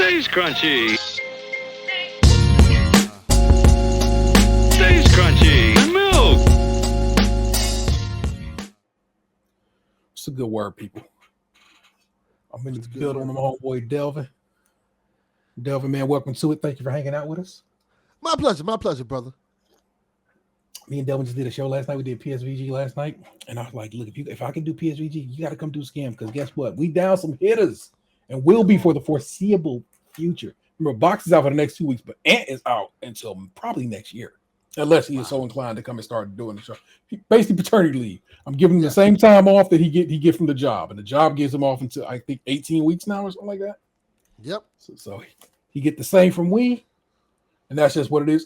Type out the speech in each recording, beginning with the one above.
Stays crunchy. Stays crunchy. And milk. It's a good word, people. I'm in the building with my homeboy Delvin. Delvin, man, welcome to it. Thank you for hanging out with us. My pleasure, brother. Me and Delvin just did a show last night. We did PSVG last night, and I was like, "Look, if I can do PSVG, you got to come do SKiM because guess what? We down some hitters, and will be for the foreseeable future. Remember, Box is out for the next 2 weeks, but Ant is out until probably next year, unless he is so inclined to come and start doing the show. Basically, paternity leave. I'm giving him the same time off that he get from the job, and the job gives him off until I think 18 weeks now or something like that. Yep. So he get the same from we. And that's just what it is.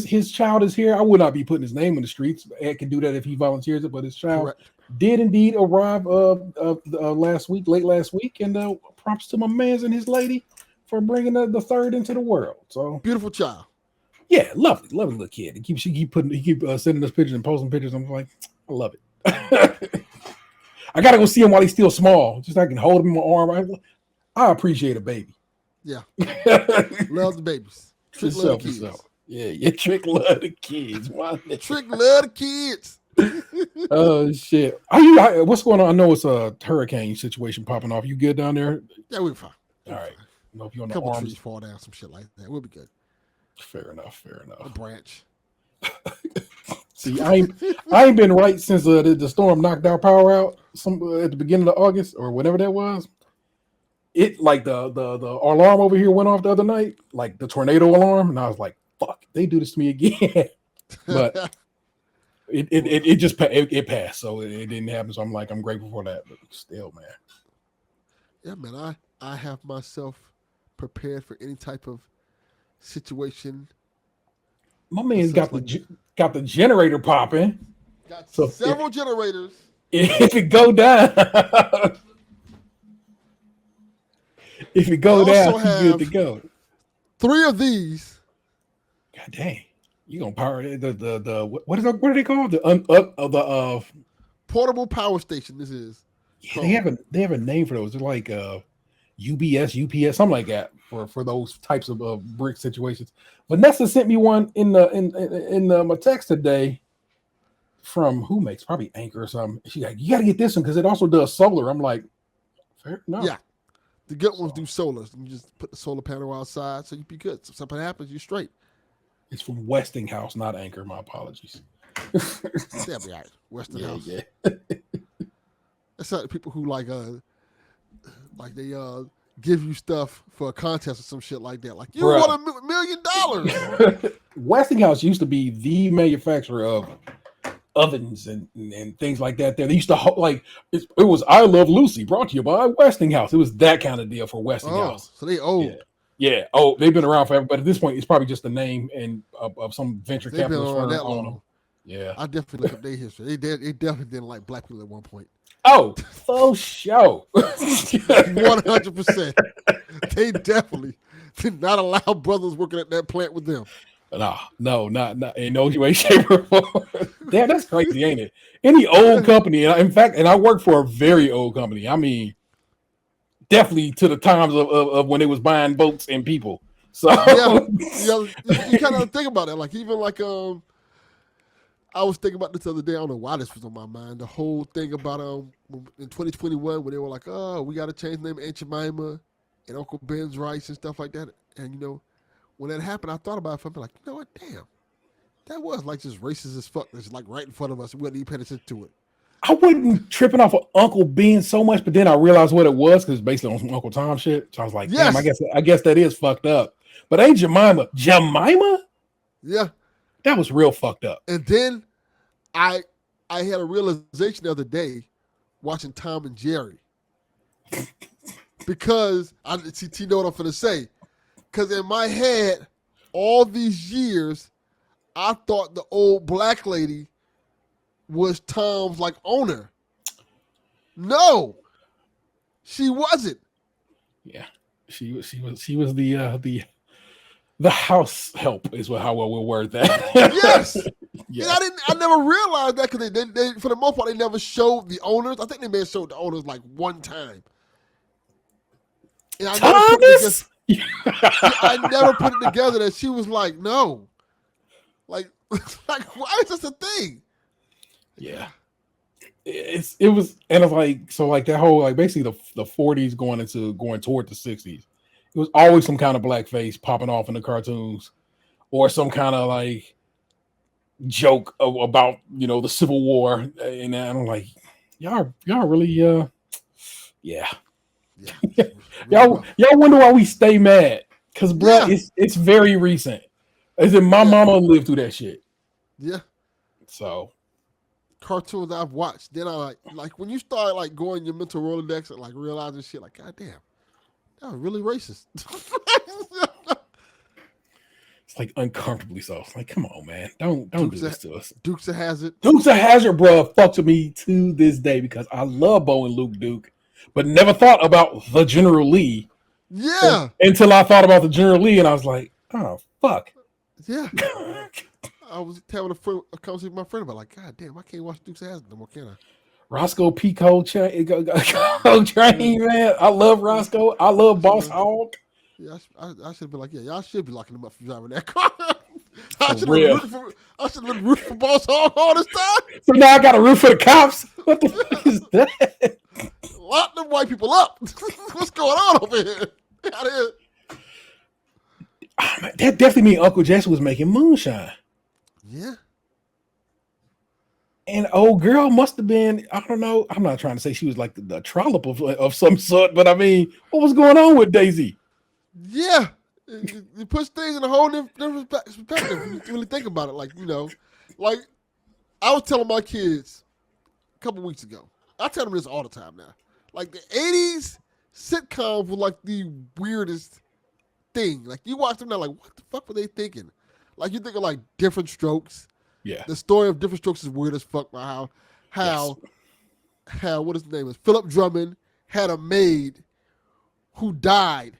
His child is here. I would not be putting his name in the streets. Ed can do that if he volunteers it, but his child did indeed arrive late last week. And props to my mans and his lady for bringing the third into the world. So beautiful child. Yeah, lovely little kid. He keep sending us pictures and posting pictures. I'm like, I love it. I gotta go see him while he's still small, just so I can hold him in my arm. I appreciate a baby. Yeah, love the babies. Trick love the kids. Yeah, Trick love the kids. Trick love the kids. Oh shit! What's going on? I know it's a hurricane situation popping off. You good down there? Yeah, we're fine. All right. No, if you on the couple arms, trees fall down, some shit like that. We'll be good. Fair enough. A branch. See, I ain't been right since the storm knocked our power out at the beginning of August or whatever that was. It like the alarm over here went off the other night, like the tornado alarm, and I was like, "Fuck, they do this to me again." But it just passed, so it didn't happen. So I'm grateful for that. But still, man. Yeah, man. I have myself prepared for any type of situation. My man's got the generator popping. Got several generators. If it go down. If it go down, it's good to go. 3 of these. God dang. You gonna power the what are they called? The portable power station. This is. Yeah, they have a name for those. They're like UBS, UPS, something like that for those types of brick situations. Vanessa sent me one in my text today from who makes probably Anchor or something. She's like, you gotta get this one because it also does solar. I'm like, fair enough. Yeah. The good ones do solar. You just put the solar panel outside so you'd be good. So if something happens, you're straight. It's from Westinghouse, not Anchor. My apologies. That'll be all right. Westinghouse. Yeah. That's like the people who they give you stuff for a contest or some shit like that. Like, you won $1 million. Westinghouse used to be the manufacturer of ovens and things like that. There, they used to it was I Love Lucy brought to you by Westinghouse. It was that kind of deal for Westinghouse. So they old. Yeah. Oh, they've been around forever, but at this point, it's probably just the name and of some venture capitalist firm that on long. them. Yeah, I definitely look up their history. They definitely didn't like black people at one point. Oh, for sure. 100%. They definitely did not allow brothers working at that plant with them. No, not in no way, shape, or form. Damn, that's crazy, ain't it? Any old company, in fact, and I work for a very old company. I mean, definitely to the times of when they was buying boats and people. So you kind of think about it. Like even I was thinking about this the other day. I don't know why this was on my mind. The whole thing about in 2021 when they were like, oh, we got to change the name of Aunt Jemima and Uncle Ben's rice and stuff like that. And when that happened, I thought about it. I'm like, you know what? Damn, that was like just racist as fuck. It's like right in front of us. We wasn't even paying attention to it. I wasn't tripping off of Uncle Ben so much, but then I realized what it was because it's basically on some Uncle Tom shit. So I was like, damn, I guess that is fucked up. But Aunt Jemima? Yeah. That was real fucked up. And then I had a realization the other day watching Tom and Jerry. Because you know what I'm finna say. Because in my head, all these years, I thought the old black lady was Tom's owner. No, she wasn't. Yeah, she was the house help is how we'll word that. Yes. Yeah. I never realized that because they for the most part they never showed the owners. I think they may have showed the owners one time. And I Thomas? I never put it together that she was like, no. Like why is this a thing? Yeah. It was and it's like so like that whole like basically the 40s going toward the 60s. It was always some kind of blackface popping off in the cartoons or some kind of like joke about the Civil War, and I'm like, y'all really yeah. y'all wonder why we stay mad because it's very recent. As in my mama lived through that shit. Yeah. So cartoons I've watched, then I like when you start like going your mental Rolodex and like realizing shit like, God damn, that was really racist. It's like uncomfortably so. It's like, come on, man, don't do this to us. Dukes of Hazzard. Dukes of Hazzard, bro, fucks with me to this day because I love Bo and Luke Duke, but never thought about the General Lee. Yeah. Until I thought about the General Lee, and I was like, oh fuck. Yeah. I was having a conversation with my friend about like, God damn, I can't watch Dukes of Hazzard no more, can I? Roscoe P. Coltrane, man. I love Roscoe. I love Boss Hogg. Yeah, I should have been like, yeah, y'all should be locking him up for driving that car. I should have been rooting for Boss Hogg all this time. So now I got to root for the cops. What the fuck is that? Lock them white people up. What's going on over here? Get out of here. Oh, man, that definitely means Uncle Jesse was making moonshine. Yeah. And old girl must have been, I don't know. I'm not trying to say she was like the trollop of some sort, but I mean, what was going on with Daisy? Yeah. It puts things in a whole different perspective when you really think about it. Like, like I was telling my kids a couple weeks ago. I tell them this all the time now. Like the 80s sitcoms were like the weirdest thing. Like you watch them now, like what the fuck were they thinking? Like you think of like Different Strokes. Yeah. The story of Different Strokes is weird as fuck. By how what his name is? Philip Drummond had a maid who died,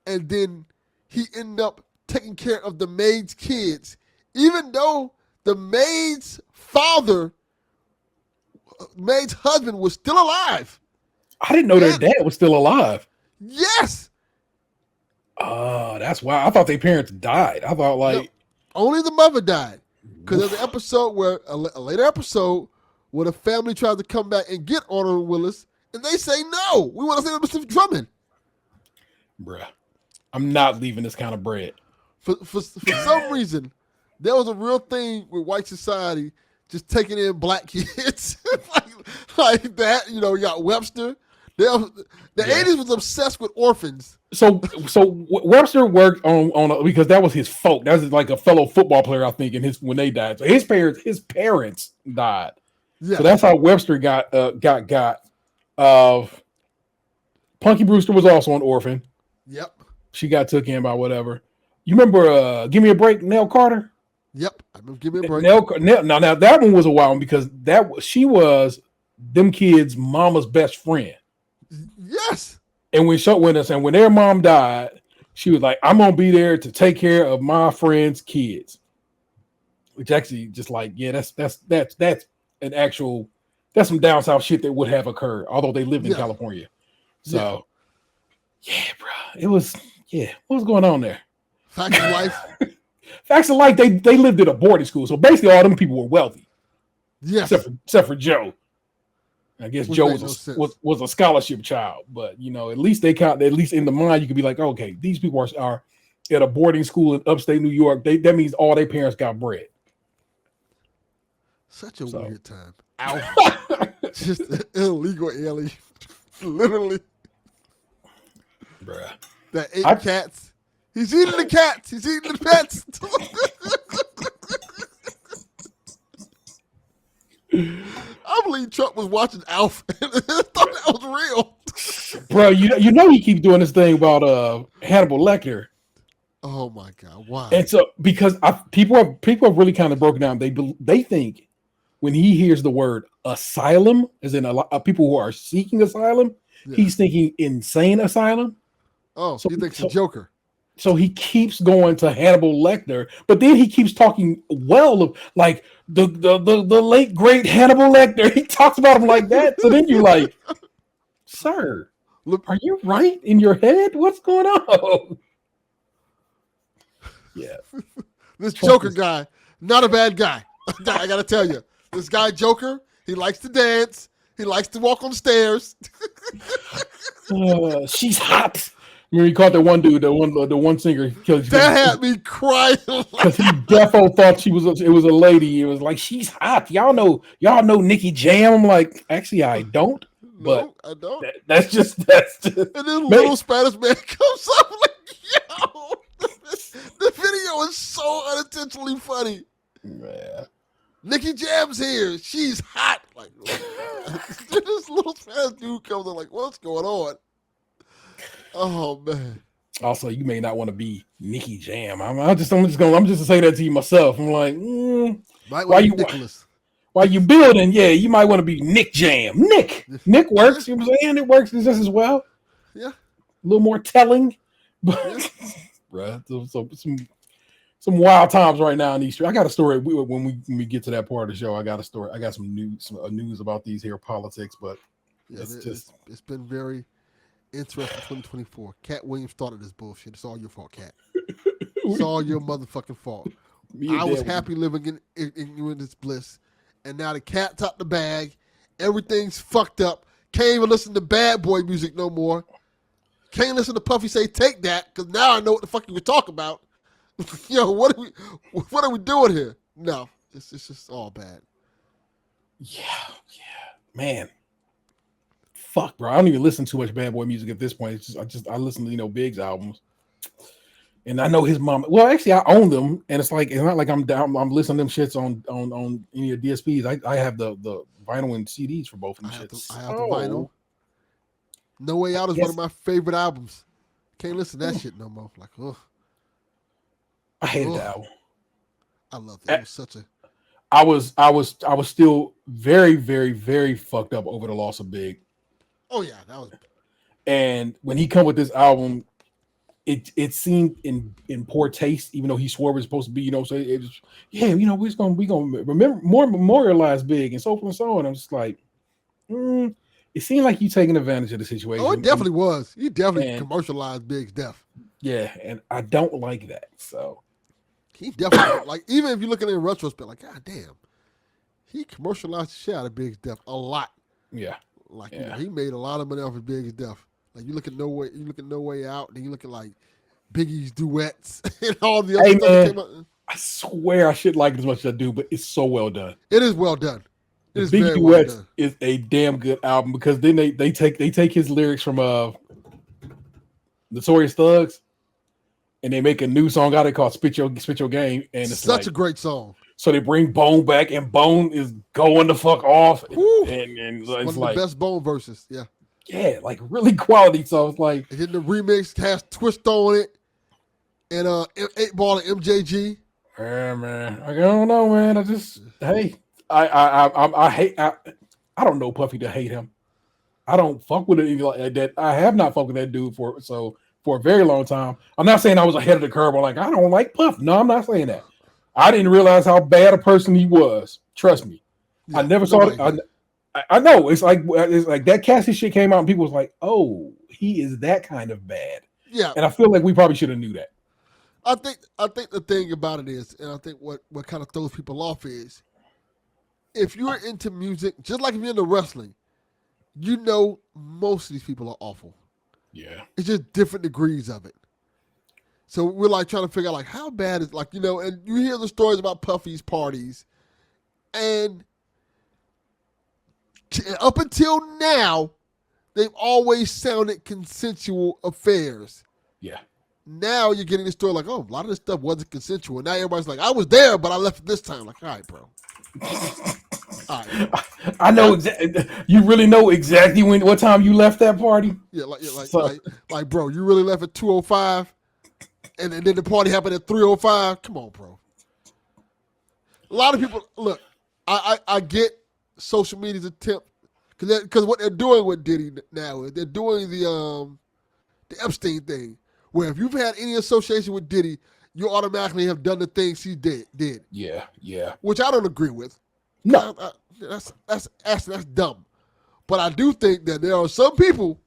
and then he ended up taking care of the maid's kids, even though the maid's husband was still alive. I didn't know their dad was still alive. Yes. Oh, that's why I thought their parents died. I thought like only the mother died. Because there's an episode where a later episode where the family tries to come back and get Honor Willis, and they say no. We want to say Mr. Drummond. Bruh, I'm not leaving this kind of bread. For some reason, there was a real thing with white society just taking in black kids like that. You got Webster. The 80s was obsessed with orphans. So Webster worked on because that was his folk. That was like a fellow football player, I think, and when they died. So his parents died. Yeah. So that's how Webster got. Punky Brewster was also an orphan. Yep. She got took in by whatever. You remember Give Me a Break, Nell Carter? Yep. I remember Give Me a Break. Now that one was a wild one because she was them kids' mama's best friend. Yes. And when their mom died, she was like, I'm gonna be there to take care of my friend's kids. Which actually just like, yeah, that's an actual that's some down south shit that would have occurred, although they lived in California. So yeah, bro. It was what was going on there? Facts of life. Facts of life, they lived at a boarding school. So basically all them people were wealthy. Yes. Except for Joe. I guess Joe was a scholarship child, but at least at least in the mind you could be like, okay, these people are at a boarding school in upstate New York. That means all their parents got bread. Such a weird time. Just an illegal alien, literally. Bruh. That ate cats. He's eating the cats. He's eating the pets. I believe Trump was watching Alf and thought that was real. Bro, he keeps doing this thing about Hannibal Lecter. Oh my God, why? And so because people have really kind of broken down. They think when he hears the word asylum, as in a lot of people who are seeking asylum, he's thinking insane asylum. Oh, so he thinks a Joker. So he keeps going to Hannibal Lecter, but then he keeps talking well of like the late great Hannibal Lecter. He talks about him like that. So then you're like, sir, Look, Are you right in your head? What's going on? Yeah. this Trump Joker is- guy, not a bad guy. I gotta tell you, this guy Joker, he likes to dance. He likes to walk on the stairs. She's hot. Remember, he caught the one dude, the one singer, because That had me crying. he defo thought it was a lady. It was like, she's hot. Y'all know Nikki Jam. I'm like, actually, I don't. But No, I don't. that's just. And then little Spanish man comes up like, yo, the video is so unintentionally funny. Yeah. Nikki Jam's here. She's hot. Like this little Spanish dude comes up like, what's going on? Oh man. Also, you may not want to be Nikki Jam. I'm just gonna say that to you myself. I'm like, Why you Nicholas? While you building, yeah, you might want to be Nick Jam. Nick works. You know what I'm saying? It works just as well. Yeah. A little more telling. But bruh, some wild times right now in these streets. I got a story when we get to that part of the show. I got a story. I got some news about these here politics, but it's been very interesting 2024. Cat Williams started this bullshit. It's all your fault, Cat. It's all your motherfucking fault. I was happy living in this bliss, and now the cat's out the bag. Everything's fucked up. Can't even listen to bad boy music no more. Can't listen to Puffy say "Take that" because now I know what the fuck you were talking about. Yo, what are we doing here? No, it's just all bad. Yeah, man. Fuck, bro. I don't even listen to much bad boy music at this point. It's just I listen to Big's albums, and I know his mom. Well, actually, I own them, and it's not like I'm down. I'm listening to them shits on any of the DSPs. I have the vinyl and CDs for both of them shits. I have the vinyl. No Way Out is one of my favorite albums. Can't listen to that shit no more. Like, ugh. I hated that album. I loved it. It was such a. I was still very, very, very fucked up over the loss of Big. Oh yeah, that was. And when he come with this album, it seemed in poor taste, even though he swore it was supposed to be, so it was, yeah, we're gonna remember memorialize Big and so forth and so on. I'm just like, it seemed like you taking advantage of the situation. Oh, it definitely was. He definitely commercialized Big's death. Yeah, and I don't like that. So he definitely like, even if you look at it in retrospect, like, god damn, he commercialized the shit out of Big's death a lot. Yeah. Like, he made a lot of money off of Big's death. Like, you look at No Way Out, then you look at like Biggie's duets and all the other stuff that came out. I swear I should like it as much as I do, but it's so well done. It is well done. It is Biggie very Duets well done. is a damn good album because then they take his lyrics from Notorious Thugs and they make a new song out of it called Spit Your Game, and it's such a great song. So they bring Bone back, and Bone is going the fuck off, and it's one of like the best Bone verses. Yeah, like really quality. So it's like, and then the remix has Twist on it, and 8 Ball and MJG. Yeah, man, I don't know, man. I hate. I don't know Puffy to hate him. I don't fuck with it like that. I have not fucked with that dude for a very long time. I'm not saying I was ahead of the curve. I'm like, I don't like Puff. No, I'm not saying that. I didn't realize how bad a person he was. Trust me. Yeah, I never saw it. I know. It's like that Cassie shit came out and people was like, oh, he is that kind of bad. Yeah. And I feel like we probably should have knew that. I think the thing about it is, and I think what kind of throws people off is, if you're into music, just like if you're into wrestling, most of these people are awful. Yeah. It's just different degrees of it. So we're like trying to figure out like how bad is, like, and you hear the stories about Puffy's parties, and up until now, they've always sounded consensual affairs. Yeah. Now you're getting the story like, oh, a lot of this stuff wasn't consensual. Now everybody's like, I was there, but I left it this time. Like, all right, bro. All right. I know you really know exactly what time you left that party. Yeah, like, bro, you really left at 2:05, and then the party happened at 3:05. Come on, bro. A lot of people look. I get social media's attempt because what they're doing with Diddy now is they're doing the Epstein thing, where if you've had any association with Diddy, you automatically have done the things he did. Yeah. Which I don't agree with. No, that's dumb. But I do think that there are some people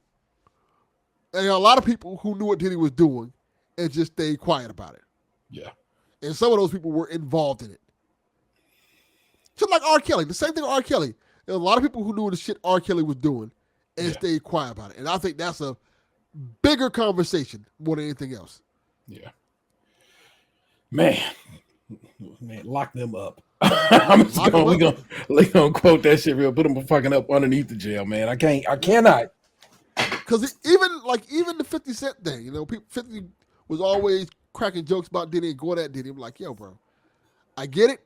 And a lot of people who knew what Diddy was doing and just stayed quiet about it. Yeah. And some of those people were involved in it. Just like R. Kelly. The same thing with R. Kelly. There were a lot of people who knew the shit R. Kelly was doing and stayed quiet about it. And I think that's a bigger conversation more than anything else. Yeah. Man, lock them up. We're gonna quote that shit real. Put them fucking up underneath the jail, man. I cannot. Because even the 50 Cent thing, you know, 50 was always cracking jokes about Diddy and going at Diddy. I'm like, yo, bro, I get it.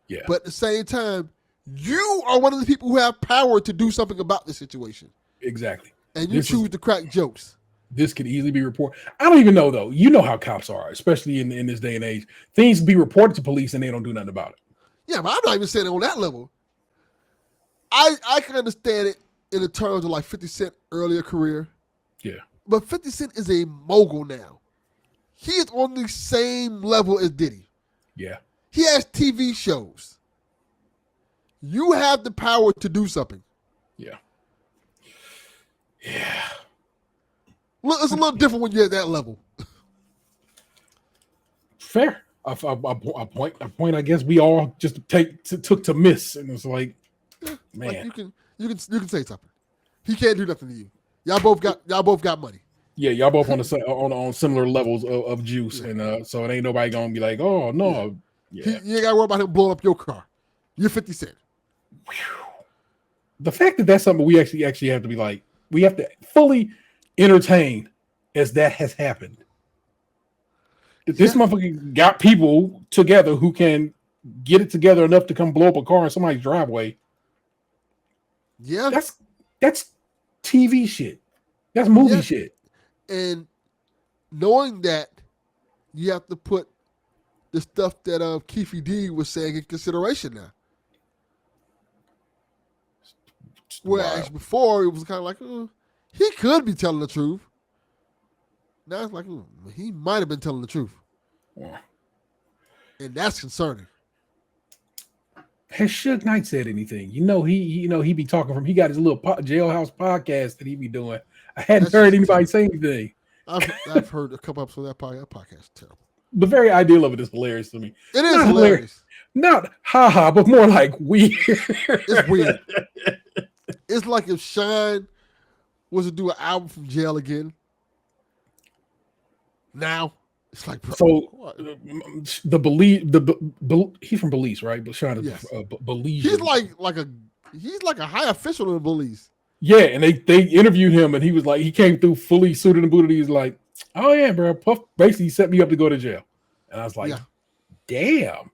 Yeah. But at the same time, you are one of the people who have power to do something about the situation. Exactly. And you choose to crack jokes. This could easily be reported. I don't even know, though. You know how cops are, especially in this day and age. Things be reported to police and they don't do nothing about it. Yeah, but I'm not even saying it on that level. I can understand it in the terms of like 50 Cent earlier career. Yeah. But 50 Cent is a mogul now. He is on the same level as Diddy. Yeah. He has TV shows. You have the power to do something. Yeah. Yeah. It's a little different when you're at that level. Fair. A point. I guess we all just took to miss, and it's like, man, like you can say something. He can't do nothing to you. Y'all both got money. Yeah, y'all both on similar levels of juice, and so it ain't nobody gonna be like, oh no, You ain't gotta worry about him blowing up your car. You're 50 Cent. The fact that that's something we actually have to be like, we have to fully entertain as that has happened. This motherfucker got people together who can get it together enough to come blow up a car in somebody's driveway. Yeah, that's TV shit. That's movie shit. And knowing that, you have to put the stuff that Keefe D was saying in consideration now. Whereas before, it was kind of like, he could be telling the truth. Now it's like, he might have been telling the truth. Yeah. And that's concerning. Has Suge Knight said anything? He be talking from, he got his little jailhouse podcast that he be doing. I hadn't heard anybody say anything. I've heard a couple episodes of that podcast. That podcast is terrible. The very idea of it is hilarious to me. It is hilarious. Not haha, but more like weird. It's weird. It's like if Shine was to do an album from jail again. Now it's like, bro, so he's from Belize, right? But Shine is Belize. He's like a high official in Belize. Yeah, and they interviewed him, and he was like, he came through fully suited and booted. He's like, oh yeah, bro, Puff basically set me up to go to jail, and I was like, damn.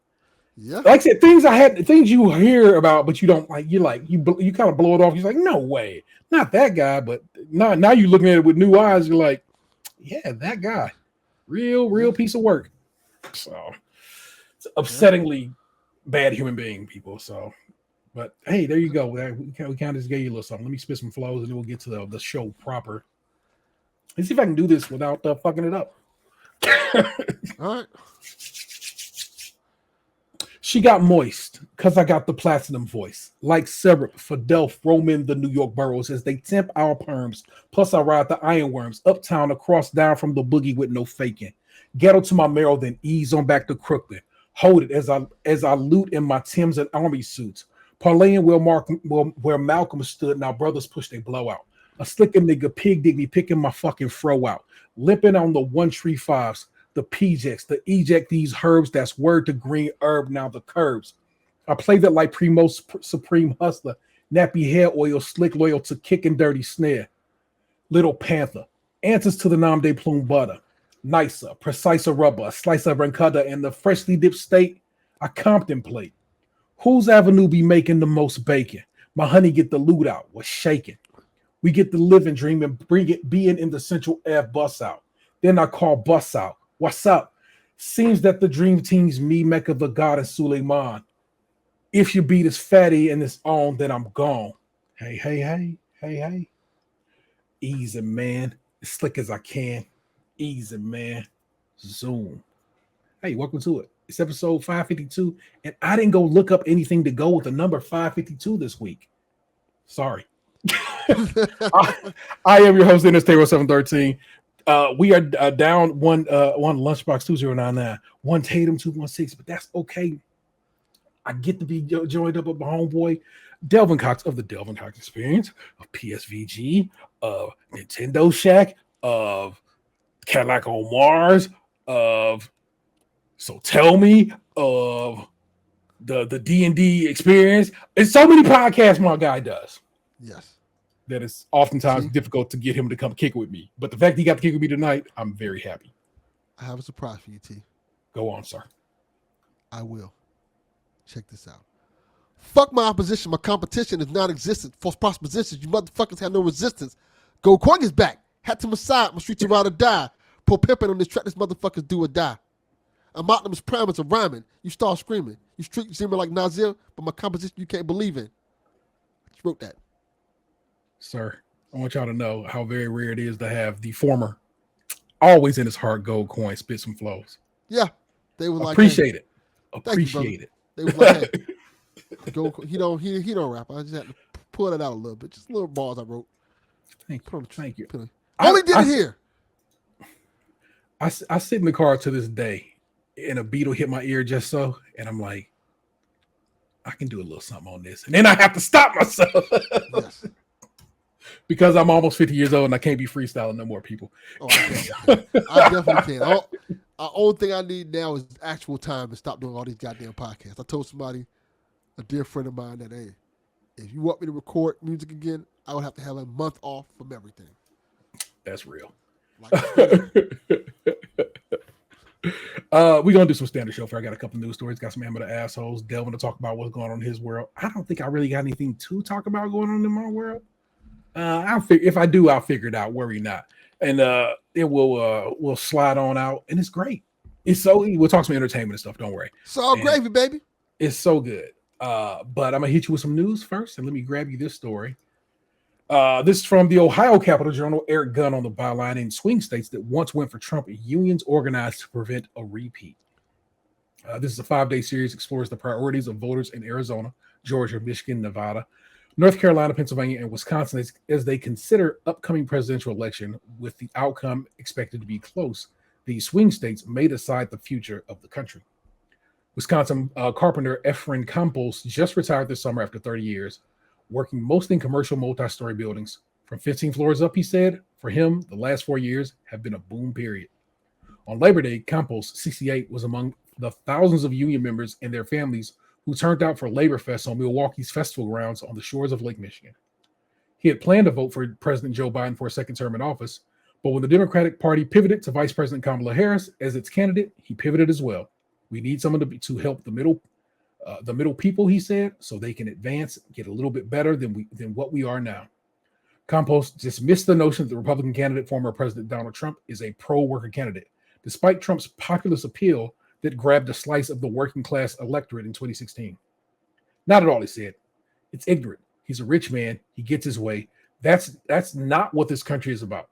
Yeah, like I said, things you hear about, but you don't like. You kind of blow it off. You're like, no way, not that guy. But now you're looking at it with new eyes. You're like, yeah, that guy, real piece of work. So it's upsettingly bad human being, people. So, but hey, there you go. We kind of just gave you a little something. Let me spit some flows, and then we'll get to the show proper. Let's see if I can do this without fucking it up. All right. She got moist because I got the platinum voice. Like syrup for Delph, roaming the New York boroughs as they temp our perms. Plus I ride the ironworms uptown across down from the boogie with no faking. Ghetto to my marrow, then ease on back to Crooklyn. Hold it as I loot in my Timbs and army suits. Parlaying where Malcolm stood, now brothers push they blowout. A slicker nigga pig dig me picking my fucking fro out. Lipping on the 135s. The PJs, the eject these herbs, that's word to green herb, now the curbs. I play that like Primo's supreme hustler, nappy hair oil, slick loyal to kick and dirty snare. Little Panther, answers to the nom de plume butter. Nicer, precise rubber, a slice of ricotta, and the freshly dipped steak I contemplate. Whose avenue be making the most bacon? My honey get the loot out, was shaking. We get the living dream and bring it being in the central F bus out. Then I call bus out. What's up? Seems that the dream team's me, Mecca, the god, and Suleiman. If you beat this fatty and it's on, then I'm gone. Hey. Easy, man. As slick as I can. Easy, man. Zoom. Hey, welcome to it. It's episode 552, and I didn't go look up anything to go with the number 552 this week. Sorry. I am your host, Dennis Taylor 713. We are down one Lunchbox 2099, one Tatum 216, but that's okay. I get to be joined up with my homeboy, Delvin Cox of the Delvin Cox Experience, of PSVG, of Nintendo Shack, of Cadillac on Mars, of So Tell Me, of the D&D Experience. It's so many podcasts my guy does. Yes. That it's oftentimes difficult to get him to come kick with me. But the fact he got to kick with me tonight, I'm very happy. I have a surprise for you, T. Go on, sir. I will. Check this out. Fuck my opposition. My competition is non-existent. False propositions. You motherfuckers have no resistance. Go Quang is back. Hat to my side. My streets are ride or die. Pull pimpin' on this track. This motherfuckers do or die. I'm Optimus Primus of rhyming. You start screaming. You street seeming like Nazir, but my composition you can't believe in. I just wrote that. Sir, I want y'all to know how very rare it is to have the former, always in his heart, Gold Coin spit some flows. Yeah. They were like, appreciate hey, it. Appreciate it. They was like, hey, he don't rap. I just had to pull it out a little bit. Just little bars I wrote. Thank you. I only did it here. I sit in the car to this day, and a beetle hit my ear just so, and I'm like, I can do a little something on this. And then I have to stop myself. Yes. Because I'm almost 50 years old and I can't be freestyling no more, people. Oh, I definitely can. The only thing I need now is actual time to stop doing all these goddamn podcasts. I told somebody, a dear friend of mine, that, hey, if you want me to record music again, I would have to have a month off from everything. That's real. Like, we're going to do some standard show fair. I got a couple news stories, got some amateur assholes, Delvin to talk about what's going on in his world. I don't think I really got anything to talk about going on in my world. If I do, I'll figure it out. Worry not. And it will slide on out, and it's great. We'll talk some entertainment and stuff. Don't worry. It's all gravy, baby. It's so good. But I'm gonna hit you with some news first, and let me grab you this story. This is from the Ohio Capitol Journal. Eric Gunn on the byline. In swing states that once went for Trump, unions organized to prevent a repeat. This is a 5-day series, explores the priorities of voters in Arizona, Georgia, Michigan, Nevada, North Carolina, Pennsylvania, and Wisconsin as they consider upcoming presidential election. With the outcome expected to be close, the swing states may decide the future of the country. Wisconsin carpenter Efren Campos just retired this summer after 30 years, working mostly in commercial multi-story buildings. From 15 floors up, he said, for him, the last 4 years have been a boom period. On Labor Day, Campos, 68, was among the thousands of union members and their families who turned out for Labor Fest on Milwaukee's festival grounds on the shores of Lake Michigan. He had planned to vote for President Joe Biden for a second term in office, but when the Democratic Party pivoted to Vice President Kamala Harris as its candidate, he pivoted as well. We need someone to help the middle people, he said, so they can advance, get a little bit better than what we are now. Campos dismissed the notion that the Republican candidate, former President Donald Trump, is a pro-worker candidate, despite Trump's populist appeal that grabbed a slice of the working class electorate in 2016. Not at all, he said. It's ignorant. He's a rich man. He gets his way. That's not what this country is about.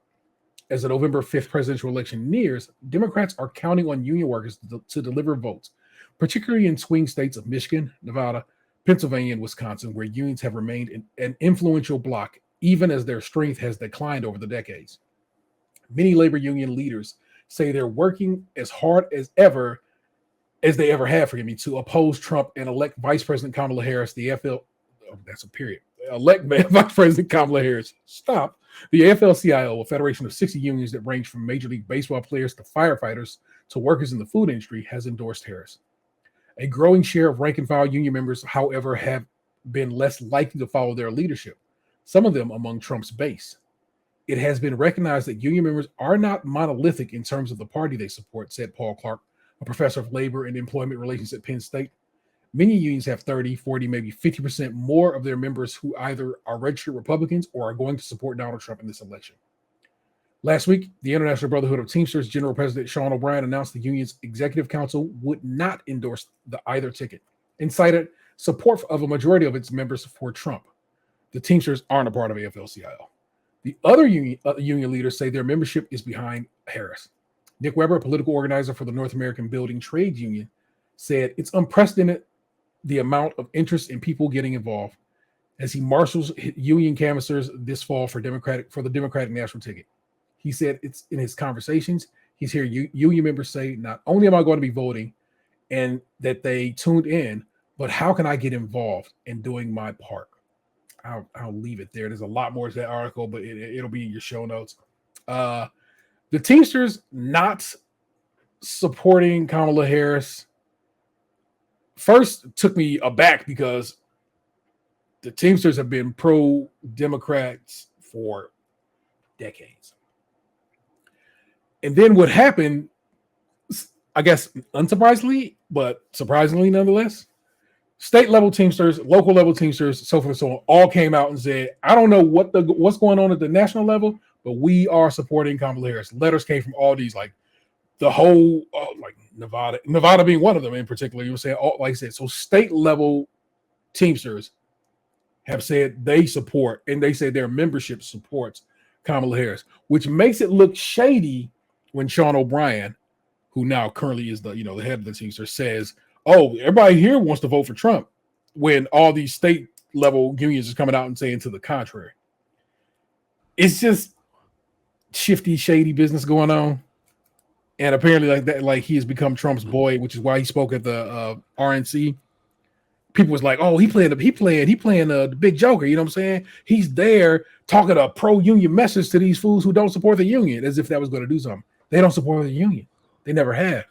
As the November 5th presidential election nears, Democrats are counting on union workers to deliver votes, particularly in swing states of Michigan, Nevada, Pennsylvania, and Wisconsin, where unions have remained an influential bloc, even as their strength has declined over the decades. Many labor union leaders say they're working as hard as they ever have, to oppose Trump and elect Vice President Kamala Harris, elect Vice President Kamala Harris. Stop. The AFL-CIO, a federation of 60 unions that range from Major League Baseball players to firefighters to workers in the food industry, has endorsed Harris. A growing share of rank-and-file union members, however, have been less likely to follow their leadership, some of them among Trump's base. It has been recognized that union members are not monolithic in terms of the party they support, said Paul Clark, a professor of labor and employment relations at Penn State. Many unions have 30, 40, maybe 50% more of their members who either are registered Republicans or are going to support Donald Trump in this election. Last week, the International Brotherhood of Teamsters General President Sean O'Brien announced the union's executive council would not endorse either ticket and cited support of a majority of its members for Trump. The Teamsters aren't a part of AFL-CIO. The other union leaders say their membership is behind Harris. Nick Weber, a political organizer for the North American Building Trades Union, said it's unprecedented the amount of interest in people getting involved. as he marshals union canvassers this fall for the Democratic national ticket. He said it's in his conversations, he's heard union members say, not only am I going to be voting and that they tuned in, but how can I get involved in doing my part? I'll leave it there. There's a lot more to that article, but it'll be in your show notes. The Teamsters not supporting Kamala Harris first took me aback because the Teamsters have been pro-Democrats for decades. And then what happened, I guess unsurprisingly, but surprisingly nonetheless, state level Teamsters, local level Teamsters, so forth and so on, all came out and said, I don't know what's going on at the national level, but we are supporting Kamala Harris. Letters came from all these, like the whole, like Nevada being one of them in particular. You were saying, like I said, so state level Teamsters have said they support, and they say their membership supports Kamala Harris, which makes it look shady when Sean O'Brien, who now currently is the head of the Teamsters, says, oh, everybody here wants to vote for Trump, when all these state level unions is coming out and saying to the contrary. It's just shifty, shady business going on. And apparently like that, like he has become Trump's boy, which is why he spoke at the RNC. People was like, oh, he playing the big joker. You know what I'm saying? He's there talking a pro-union message to these fools who don't support the union, as if that was going to do something. They don't support the union. They never have.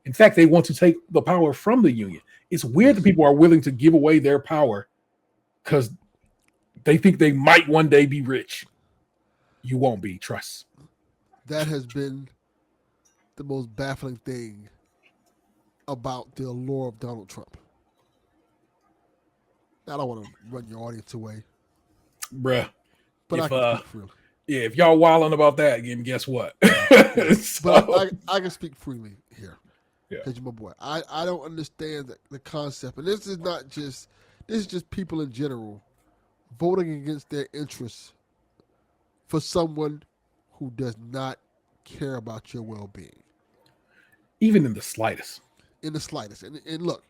In fact, they want to take the power from the union. It's weird that people are willing to give away their power because they think they might one day be rich. You won't be, trust. That has been the most baffling thing about the allure of Donald Trump. I don't want to run your audience away, bruh. But I can speak freely. Yeah, if y'all wilding about that again, guess what? But I can speak freely here. Yeah, because you're my boy. I don't understand the concept, and this is just people in general voting against their interests for someone who does not care about your well-being, even in the slightest. In the slightest, and look.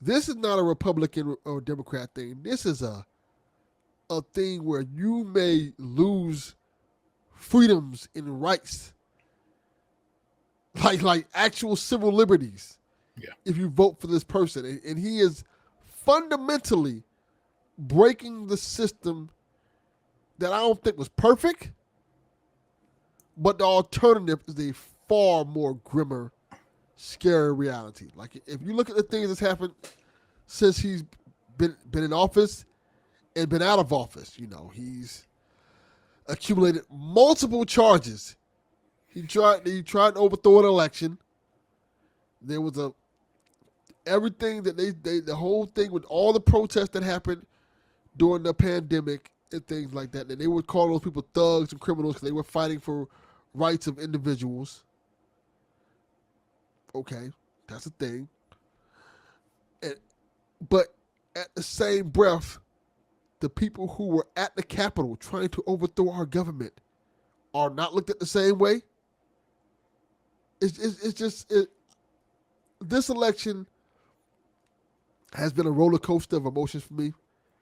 This is not a Republican or Democrat thing. This is a thing where you may lose freedoms and rights, like actual civil liberties, if you vote for this person. And he is fundamentally breaking the system that I don't think was perfect, but the alternative is a far more grimmer, scary reality. Like if you look at the things that's happened since he's been in office and been out of office, he's accumulated multiple charges. He tried to overthrow an election. There was everything that the whole thing with all the protests that happened during the pandemic and things like that. And they would call those people thugs and criminals because they were fighting for rights of individuals. Okay, that's a thing. But at the same breath, the people who were at the Capitol trying to overthrow our government are not looked at the same way. It's just this election has been a roller coaster of emotions for me.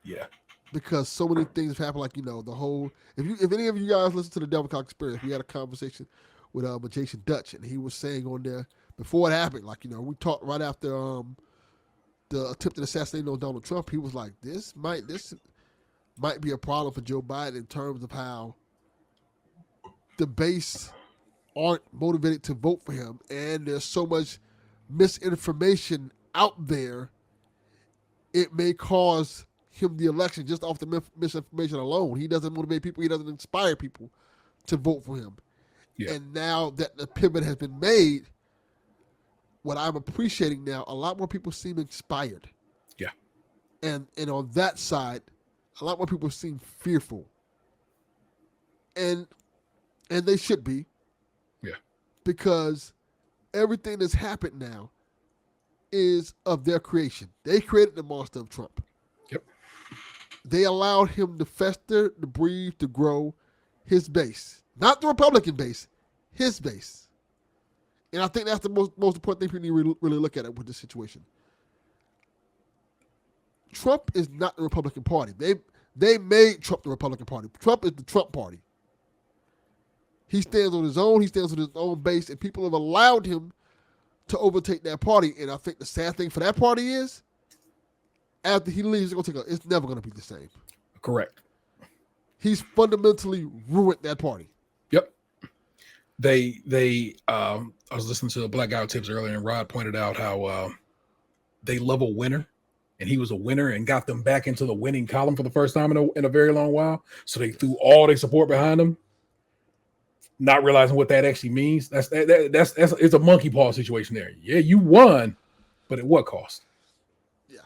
Yeah. Because so many things have happened, like the whole. If any of you guys listen to the Delvin Cox Experience, we had a conversation with Jason Dutch, and he was saying on there before it happened, we talked right after the attempted assassination on Donald Trump. He was like, this might be a problem for Joe Biden in terms of how the base aren't motivated to vote for him, and there's so much misinformation out there, it may cause him the election just off the misinformation alone. He doesn't motivate people. He doesn't inspire people to vote for him. Yeah. And now that the pivot has been made, what I'm appreciating now, a lot more people seem inspired. Yeah. And on that side, a lot more people seem fearful. And they should be. Yeah. Because everything that's happened now is of their creation. They created the monster of Trump. Yep. They allowed him to fester, to breathe, to grow his base. Not the Republican base, his base. And I think that's the most important thing people need to really look at it with this situation. Trump is not the Republican Party. They made Trump the Republican Party. Trump is the Trump Party. He stands on his own. He stands on his own base, and people have allowed him to overtake that party. And I think the sad thing for that party is, after he leaves, it's never going to be the same. Correct. He's fundamentally ruined that party. Yep. I was listening to the Black Guy Tips earlier, and Rod pointed out how they love a winner, and he was a winner and got them back into the winning column for the first time in a very long while. So they threw all their support behind him, not realizing what that actually means. That's it's a monkey paw situation there. Yeah, you won, but at what cost? Yeah.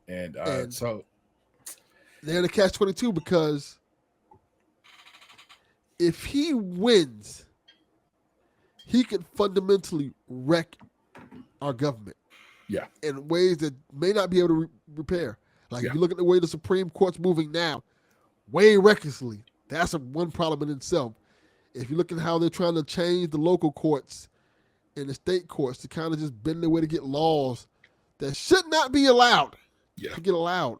And so they're in the catch-22 because if he wins, he could fundamentally wreck our government. Yeah. In ways that may not be able to repair. Like if you look at the way the Supreme Court's moving now, way recklessly, that's one problem in itself. If you look at how they're trying to change the local courts and the state courts to kind of just bend their way to get laws that should not be allowed to get allowed,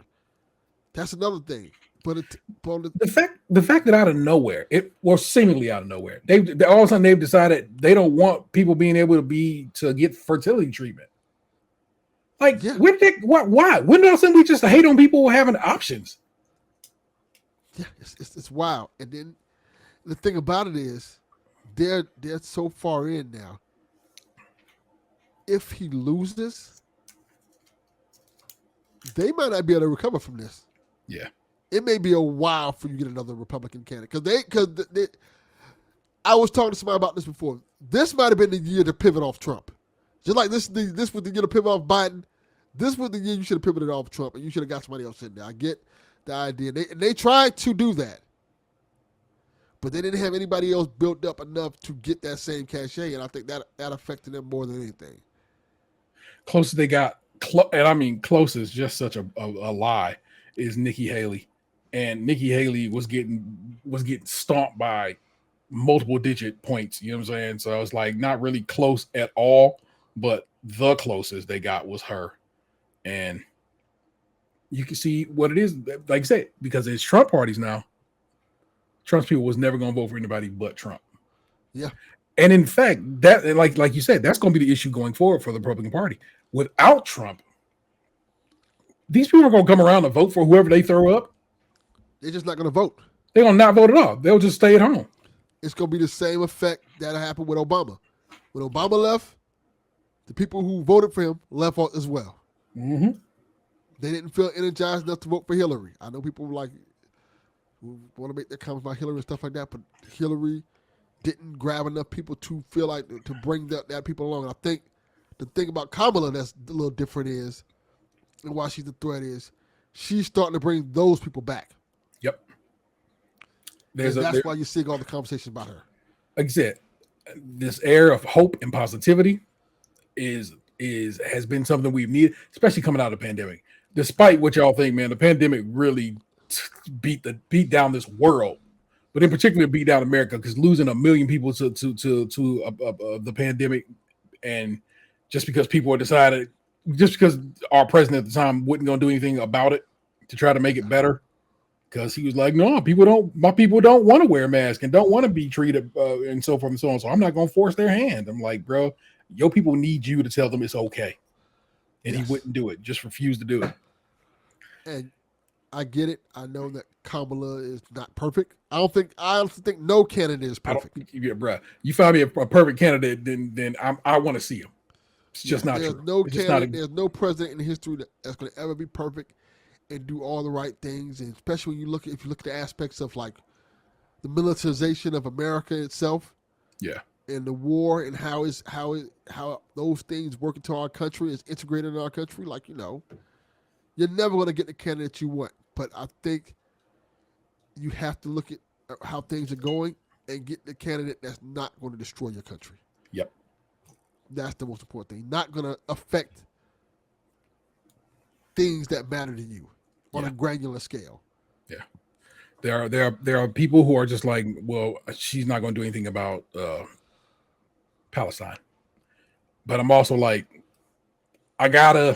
that's another thing. But the fact that out of nowhere, seemingly out of nowhere, they all of a sudden they've decided they don't want people being able to get fertility treatment. Like, why? When did all of a sudden we just hate on people having options? Yeah, it's wild. And then the thing about it is, they're so far in now. If he loses, they might not be able to recover from this. Yeah. It may be a while for you to get another Republican candidate because I was talking to somebody about this before. This might have been the year to pivot off Trump. Just like this was the year to pivot off Biden. This was the year you should have pivoted off Trump, and you should have got somebody else in there. I get the idea. They tried to do that, but they didn't have anybody else built up enough to get that same cachet, and I think that affected them more than anything. Closest they got, and I mean close is just such a lie, is Nikki Haley. And Nikki Haley was getting stomped by multiple digit points. You know what I'm saying? So it's like not really close at all, but the closest they got was her. And you can see what it is. Like I said, because it's Trump parties now, Trump's people was never going to vote for anybody but Trump. Yeah. And in fact, that like you said, that's going to be the issue going forward for the Republican Party. Without Trump, these people are going to come around and vote for whoever they throw up. They're just not going to vote. They're going to not vote at all. They'll just stay at home. It's going to be the same effect that happened with Obama. When Obama left, the people who voted for him left as well. Mm-hmm. They didn't feel energized enough to vote for Hillary. I know people want to make their comments about Hillary and stuff like that, but Hillary didn't grab enough people to feel like to bring that people along. And I think the thing about Kamala that's a little different is, and why she's the threat is, she's starting to bring those people back. Yep. That's why you're seeing all the conversations about her. Like I said, this air of hope and positivity has been something we've needed, especially coming out of the pandemic. Despite what y'all think, man, the pandemic really beat down this world, but in particular beat down America, because losing 1 million people to the pandemic, and just because our president at the time wasn't going to do anything about it to try to make it better, because he was like, no, my people don't want to wear masks and don't want to be treated and so forth and so on. So I'm not going to force their hand. I'm like, bro, your people need you to tell them it's okay. And He wouldn't do it, just refused to do it. And I get it. I know that Kamala is not perfect. I honestly think no candidate is perfect. Yeah, bro. You find me a perfect candidate, then I want to see him. It's just not true. There's no president in history that's going to ever be perfect and do all the right things. And especially when if you look at the aspects of like the militarization of America itself. Yeah. And the war and how those things work into our country, is integrated in our country. Like, you're never going to get the candidate you want. But I think you have to look at how things are going and get the candidate that's not going to destroy your country. Yep. That's the most important thing. Not going to affect things that matter to you on a granular scale. Yeah. There are people who are just like, well, she's not going to do anything about Palestine. But I'm also like, no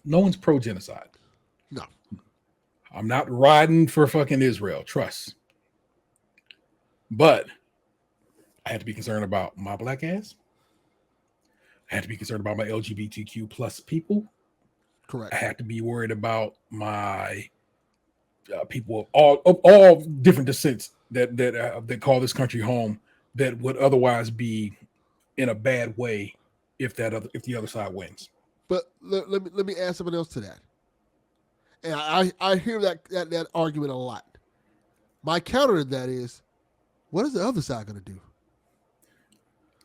one's pro-genocide. No. I'm not riding for fucking Israel. Trust. But I had to be concerned about my black ass. I had to be concerned about my LGBTQ plus people. Correct. I had to be worried about my people of all different descents that call this country home that would otherwise be in a bad way if the other side wins. But let me add something else to that. And I hear that argument a lot. My counter to that is, what is the other side going to do?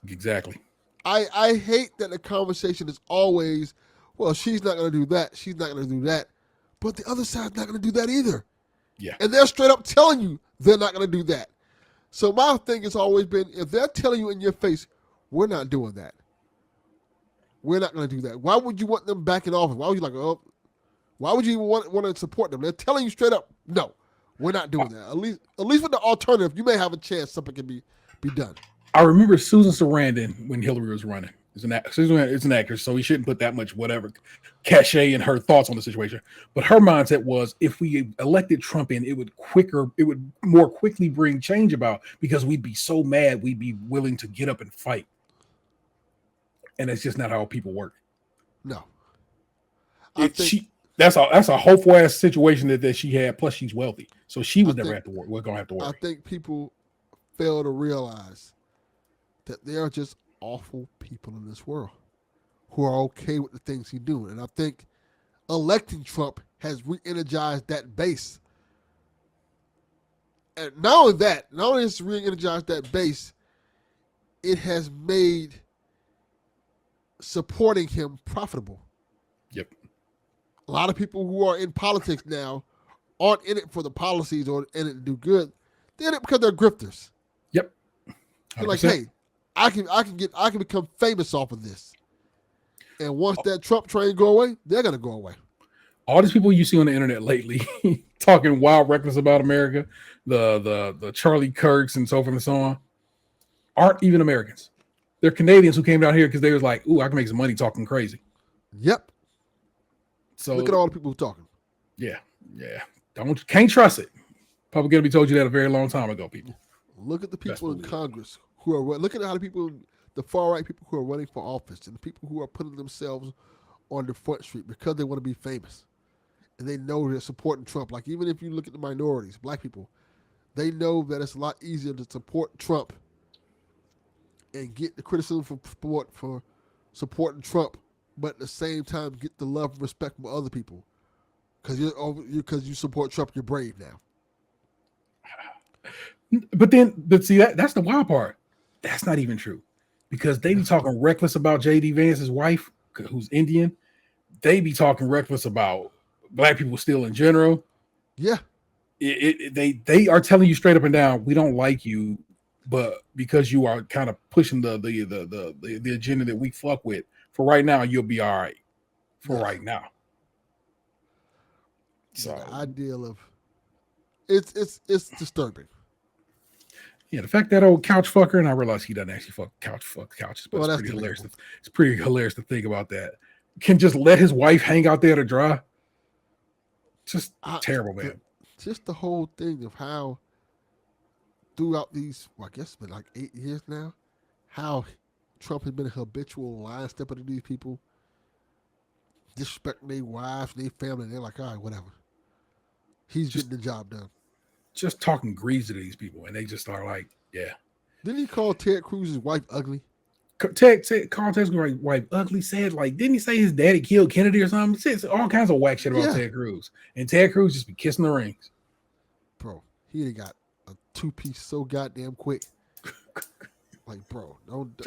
Exactly. I hate that the conversation is always, well, she's not going to do that. She's not going to do that. But the other side's not going to do that either. Yeah. And they're straight up telling you they're not going to do that. So my thing has always been, if they're telling you in your face, we're not doing that. We're not going to do that. Why would you want them back in office? Why would you why would you even want to support them? They're telling you straight up, no, we're not doing that. At least with the alternative, you may have a chance something can be done. I remember Susan Sarandon when Hillary was running. Susan is an actress, so we shouldn't put that much whatever cachet in her thoughts on the situation. But her mindset was, if we elected Trump in, it would more quickly bring change about, because we'd be so mad we'd be willing to get up and fight. And it's just not how people work. No. That's a hopeful ass situation that she had. Plus, she's wealthy, so she was never have to work. We're gonna have to work. I think people fail to realize that there are just awful people in this world who are okay with the things he's doing, and I think electing Trump has re-energized that base. And not only has it re-energized that base, it has made supporting him profitable. Yep. A lot of people who are in politics now aren't in it for the policies or in it to do good. They're in it because they're grifters. Yep. 100%. They're like, hey, I can become famous off of this. And once that Trump train go away, they're gonna go away. All these people you see on the internet lately talking wild reckless about America, the Charlie Kirks and so forth and so on, aren't even Americans. They're Canadians who came down here because they was like, ooh, I can make some money talking crazy. Yep. So look at all the people talking. Yeah. Can't trust it. Public Enemy told you that a very long time ago, people. Look at the people in Congress who are look at how the far right people who are running for office, and the people who are putting themselves on the front street because they want to be famous. And they know they're supporting Trump. Like, even if you look at the minorities, black people, they know that it's a lot easier to support Trump and get the criticism for supporting Trump, but at the same time get the love and respect from other people. Because you support Trump, you're brave now. But see, that's the wild part. That's not even true, because they be talking reckless about J.D. Vance's wife, who's Indian. They be talking reckless about black people still in general. Yeah, they are telling you straight up and down, we don't like you, but because you are kind of pushing the agenda that we fuck with, for right now, you'll be all right. For right now. So the ideal of it's disturbing. Yeah, the fact that old couch fucker, and I realize he doesn't actually fuck couches, but it's pretty hilarious. It's pretty hilarious to think about that. Can just let his wife hang out there to dry. Just terrible, man. Just the whole thing of how throughout these, I guess it's been like 8 years now, how Trump has been a habitual line stepper to these people, disrespecting their wives, their family, and they're like, all right, whatever. He's getting the job done. Just talking greasy to these people, and they just are like, yeah. Didn't he call Ted Cruz's wife ugly? Called Ted's wife ugly. Said, like, didn't he say his daddy killed Kennedy or something? He said all kinds of whack shit about Ted Cruz, and Ted Cruz just be kissing the rings. Bro, he got a 2-piece so goddamn quick. Like, bro, don't.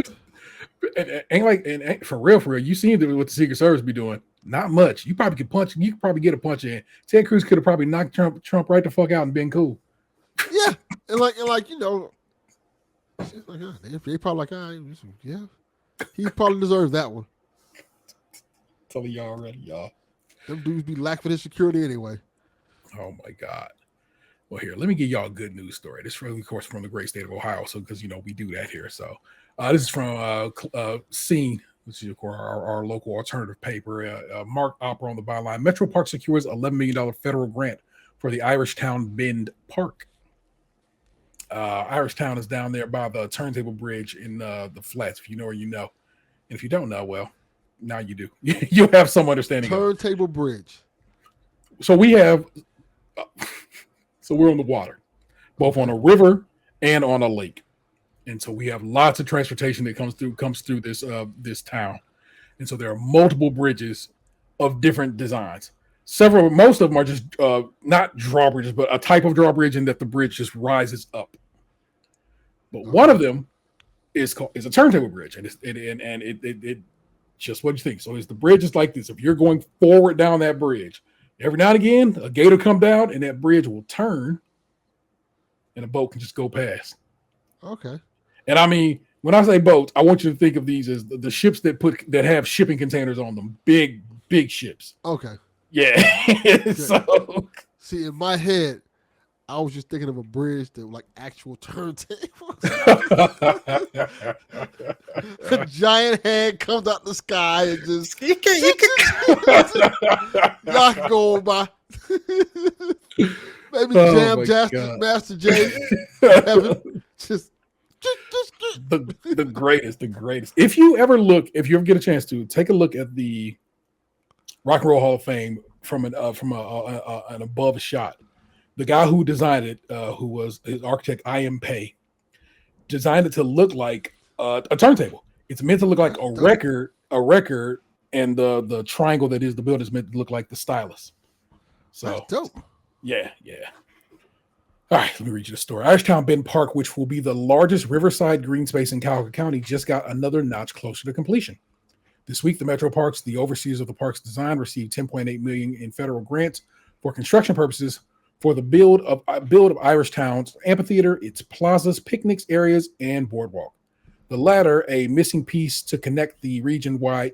And for real, you seen what the Secret Service be doing. Not much. You probably could punch. You could probably get a punch in. Ted Cruz could have probably knocked Trump right the fuck out and been cool. Yeah, and like you know, like, they probably like, yeah, he probably deserves that one. Telling y'all already, y'all. Them dudes be lacking his security anyway. Oh my God. Well, here, let me give y'all a good news story. This is, of course, from the great state of Ohio. So, because we do that here. So, this is from SKiM, which is, of course, our local alternative paper. Mark Opera on the byline. Metro Park secures $11 million federal grant for the Irishtown Bend Park. Irishtown is down there by the Turntable Bridge in the Flats. If you know or you know, and if you don't know, well, now you do. You'll have some understanding. Turntable Bridge. So we have, so we're on the water, both on a river and on a lake, and so we have lots of transportation that comes through this town, and so there are multiple bridges of different designs. Most of them are just not drawbridges, but a type of drawbridge, in that the bridge just rises up. But one of them is a turntable bridge, and it just what you think. So the bridge is like this. If you're going forward down that bridge, every now and again a gate will come down, and that bridge will turn, and a boat can just go past. Okay. And I mean, when I say boats, I want you to think of these as the ships that have shipping containers on them, big ships. Okay. Yeah. So see, in my head, I was just thinking of a bridge that was like actual turntables. A giant head comes out the sky and just you can not go by. Maybe Jam Jaster, Master J, just the greatest. If you ever get a chance to take a look at the Rock and Roll Hall of Fame from an above shot, the guy who designed it, who was his architect, I.M. Pei, designed it to look like a turntable. It's meant to look like a record, and the triangle that is the building is meant to look like the stylus. So that's dope. Yeah. All right, let me read you the story. Irishtown Bend Park, which will be the largest riverside green space in Cuyahoga County, just got another notch closer to completion. This week, the Metro Parks, the overseers of the park's design, received $10.8 million in federal grants for construction purposes for the build of Irishtown's amphitheater, its plazas, picnics areas, and boardwalk. The latter, a missing piece to connect the region-wide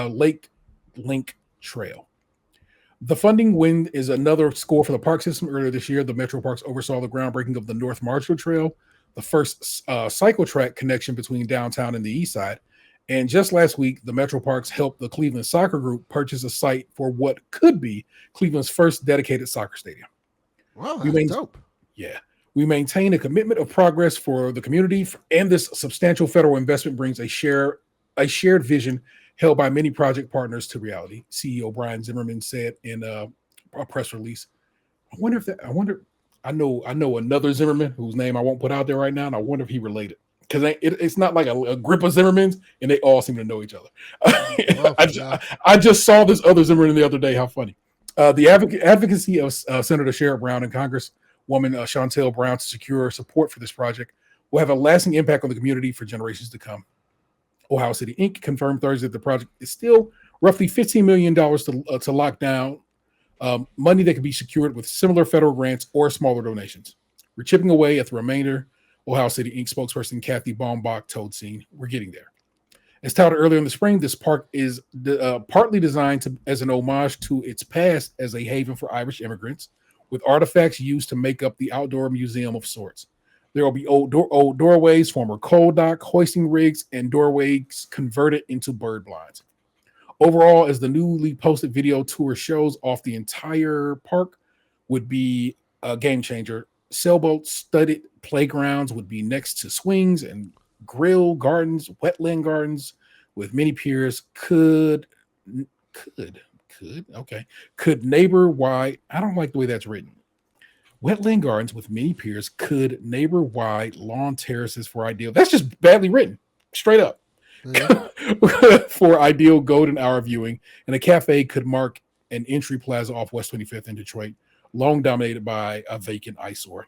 Lake Link Trail. The funding win is another score for the park system. Earlier this year, the Metro Parks oversaw the groundbreaking of the North Marshall Trail, the first cycle track connection between downtown and the east side. And just last week, the Metro Parks helped the Cleveland Soccer Group purchase a site for what could be Cleveland's first dedicated soccer stadium. Wow, that's dope. Yeah. We maintain a commitment of progress for the community, and this substantial federal investment brings a shared vision held by many project partners to reality. CEO Brian Zimmerman said in a press release. I know another Zimmerman whose name I won't put out there right now, and I wonder if he related, because it's not like a grip of Zimmermans, and they all seem to know each other. I just saw this other Zimmerman the other day. How funny! The advocacy of Senator Sherrod Brown and Congresswoman Shontel Brown to secure support for this project will have a lasting impact on the community for generations to come. Ohio City Inc. confirmed Thursday that the project is still roughly $15 million to lock down, money that can be secured with similar federal grants or smaller donations. We're chipping away at the remainder, Ohio City Inc. spokesperson Kathy Baumbach told Scene. We're getting there. As touted earlier in the spring, this park is partly designed as an homage to its past as a haven for Irish immigrants, with artifacts used to make up the outdoor museum of sorts. There will be old doorways, former coal dock, hoisting rigs, and doorways converted into bird blinds. Overall, as the newly posted video tour shows off, the entire park would be a game changer. Sailboat-studded playgrounds would be next to swings and grill gardens, wetland gardens with many piers could neighbor wide. I don't like the way that's written. Wetland gardens with many piers could neighbor wide lawn terraces for ideal. That's just badly written, straight up. For ideal golden hour viewing, and a cafe could mark an entry plaza off West 25th in Detroit, long dominated by a vacant eyesore.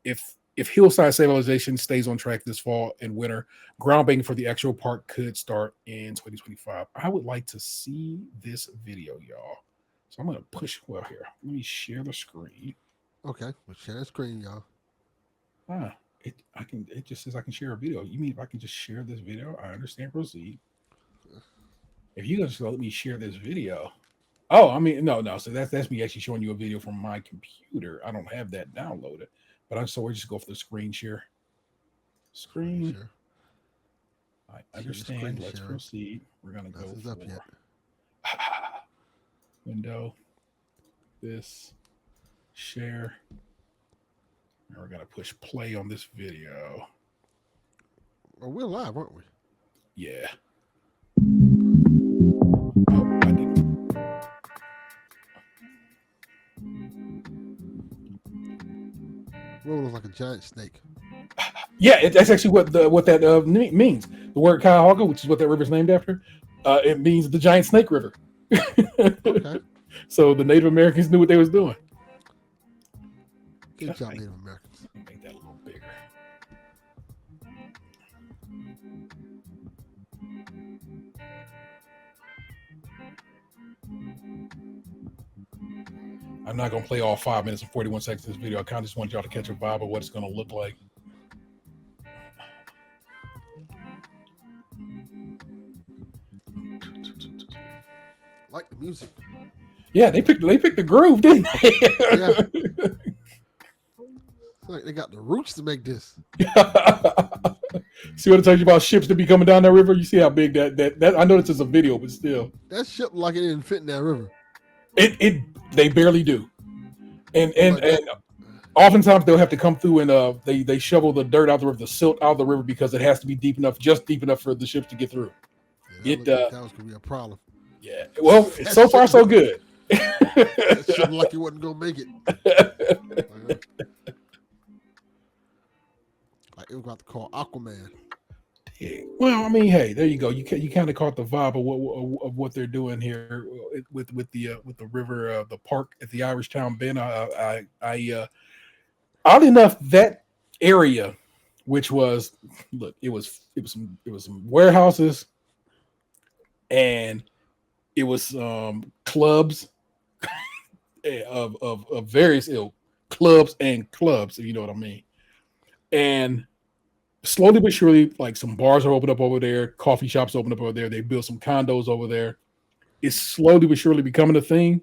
If hillside stabilization stays on track this fall and winter, groundbreaking for the actual park could start in 2025. I would like to see this video, y'all. So I'm going to push here. Let me share the screen. Okay, we'll share the screen, y'all. It just says I can share a video. You mean if I can just share this video? I understand. Proceed. If you just let me share this video. Oh, I mean, no. So that's me actually showing you a video from my computer. I don't have that downloaded. But we're just go for the screen share. Screen. Sure. I understand. Let's proceed. We're gonna go for window. This. Share. And we're gonna push play on this video. Oh, we're live, aren't we? Yeah. Oh, I didn't. Roll looks like a giant snake. Yeah, that's actually what that means. The word Cuyahoga, which is what that river's named after, it means the giant snake river. Okay. So the Native Americans knew what they was doing. Good job, Native Americans. Make that a little bigger. I'm not gonna play all 5 minutes and 41 seconds of this video. I kind of just want y'all to catch a vibe of what it's gonna look like. Like the music. Yeah, they picked the groove, didn't they? Yeah. Like they got the roots to make this. See what I told you about ships that be coming down that river? You see how big that I know this is a video, but still. That ship like it didn't fit in that river. They barely do. And oftentimes they'll have to come through and they shovel the dirt out the river, the silt out of the river because it has to be deep enough for the ships to get through. Yeah, that was gonna be a problem. Yeah. Well, so far so good. That ship like it wasn't gonna make it. Like it was about to call Aquaman. Well, I mean, hey, there you go. You kind of caught the vibe of what they're doing here with the river, the park at the Irish Town Bend. I oddly enough, that area, which was it was some warehouses, and it was clubs of various clubs, if you know what I mean, and. Slowly but surely, like some bars are opened up over there, coffee shops open up over there. They built some condos over there. It's slowly but surely becoming a thing.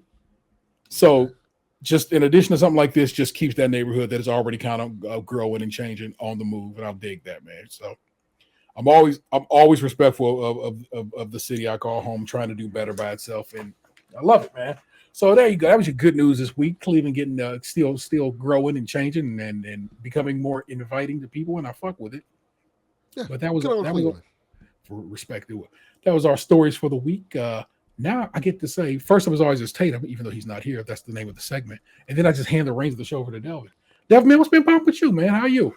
So, just in addition to something like this, just keeps that neighborhood that is already kind of growing and changing on the move, and I'll dig that, man. So, I'm always respectful of the city I call home, trying to do better by itself, and I love it, man. So there you go. That was your good news this week. Cleveland getting still growing and changing and becoming more inviting to people, and I fuck with it. Yeah, but that was for respect. That was our stories for the week. Now I get to say, first it was always just Tatum, even though he's not here. That's the name of the segment, and then I just hand the reins of the show over to Delvin. Delvin, man, what's been popping with you, man? How are you?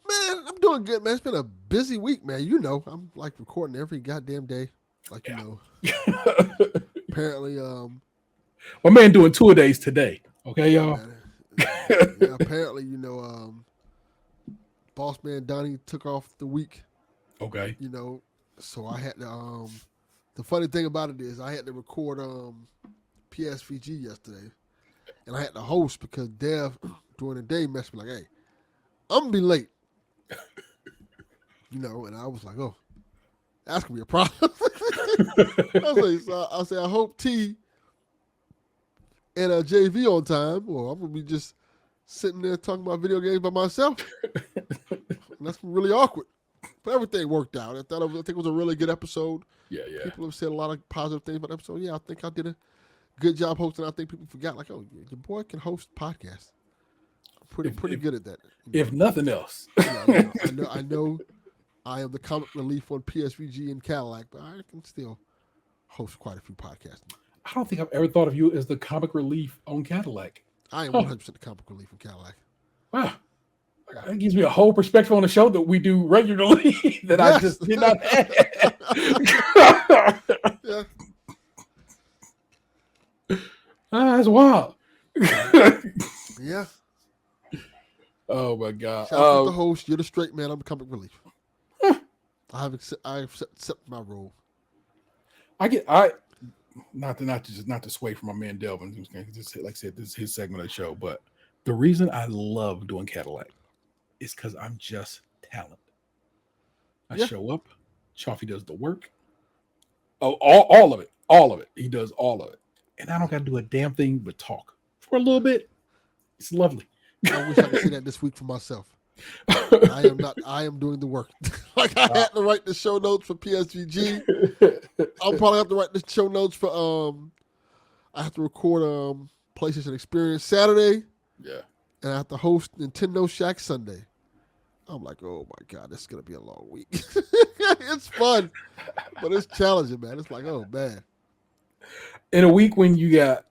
Man, I'm doing good, man. It's been a busy week, man. You know, I'm like recording every goddamn day, like you know. Apparently, my man doing 2 days today. Okay, y'all. Yeah, apparently, you know, boss man Donnie took off the week. Okay. You know, so I had to. The funny thing about it is I had to record PSVG yesterday, and I had to host because Dev during the day messaged me like, "Hey, I'm gonna be late." You know, and I was like, "Oh, that's gonna be a problem." I said, I hope T and JV on time, or I'm gonna be just sitting there talking about video games by myself. And that's really awkward. But everything worked out. I think it was a really good episode. Yeah. People have said a lot of positive things about the episode. Yeah, I think I did a good job hosting. I think people forgot, like, oh, your boy can host podcasts. I'm pretty good at that. If nothing else. I know I am the comic relief on PSVG and Cadillac, but I can still host quite a few podcasts. I don't think I've ever thought of you as the comic relief on Cadillac. I am 100% the comic relief on Cadillac. Wow. That gives me a whole perspective on the show that we do regularly that I just did not have. Yeah. That's wild. Yeah. Oh my God. Shout out to the host. You're the straight man. I'm the comic relief. I have accepted my role. Not to sway from my man Delvin. Just like I said, this is his segment of the show. But the reason I love doing Cadillac is because I'm just talent. I show up. Chaffee does the work. Oh, all of it. He does all of it, and I don't got to do a damn thing but talk for a little bit. It's lovely. I wish I could say that this week for myself. I am doing the work. Like I had to write the show notes for PSVG. I'll probably have to write the show notes for I have to record PlayStation Experience Saturday, Yeah. and I have to host Nintendo Shack Sunday. I'm like, oh my God, this is gonna be a long week. It's fun, but it's challenging, man. It's like, oh man. In a week when you got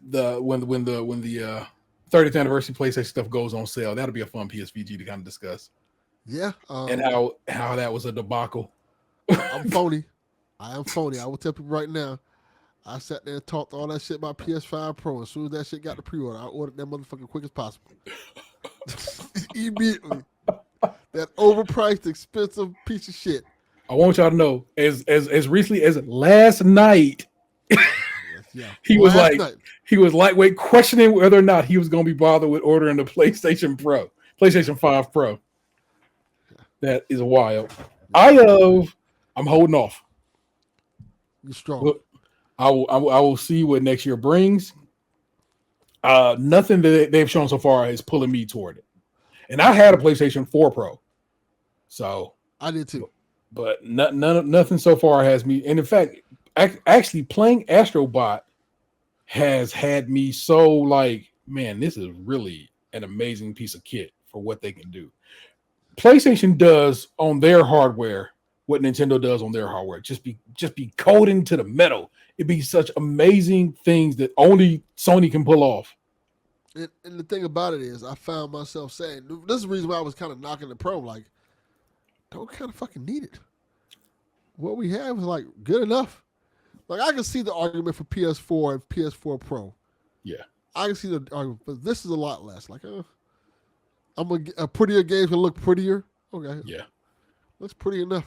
when the 30th anniversary PlayStation stuff goes on sale, that'll be a fun PSVG to kind of discuss. Yeah. And how that was a debacle. I'm phony. I am phony. I will tell people right now. I sat there and talked all that shit about PS5 Pro. As soon as that shit got the pre-order, I ordered that motherfucker quick as possible. Immediately. That overpriced, expensive piece of shit. I want y'all to know, as recently as last night, Yeah. he was lightweight questioning whether or not he was going to be bothered with ordering the PlayStation 5 Pro. That is wild. I'm holding off. You're strong. I will see what next year brings. Nothing that they've shown so far is pulling me toward it. And I had a PlayStation 4 Pro, so I did too. But nothing so far has me. And in fact, actually playing Astrobot has had me so like, man, this is really an amazing piece of kit for what they can do. PlayStation does on their hardware what Nintendo does on their hardware. Just be coding to the metal. It'd be such amazing things that only Sony can pull off. And the thing about it is, I found myself saying, this is the reason why I was kind of knocking the Pro, like, don't kind of fucking need it. What we have is like good enough. Like I can see the argument for PS4 and PS4 Pro. Yeah, I can see the argument, but this is a lot less. Like, a prettier game's gonna look prettier. Okay, yeah, that's pretty enough.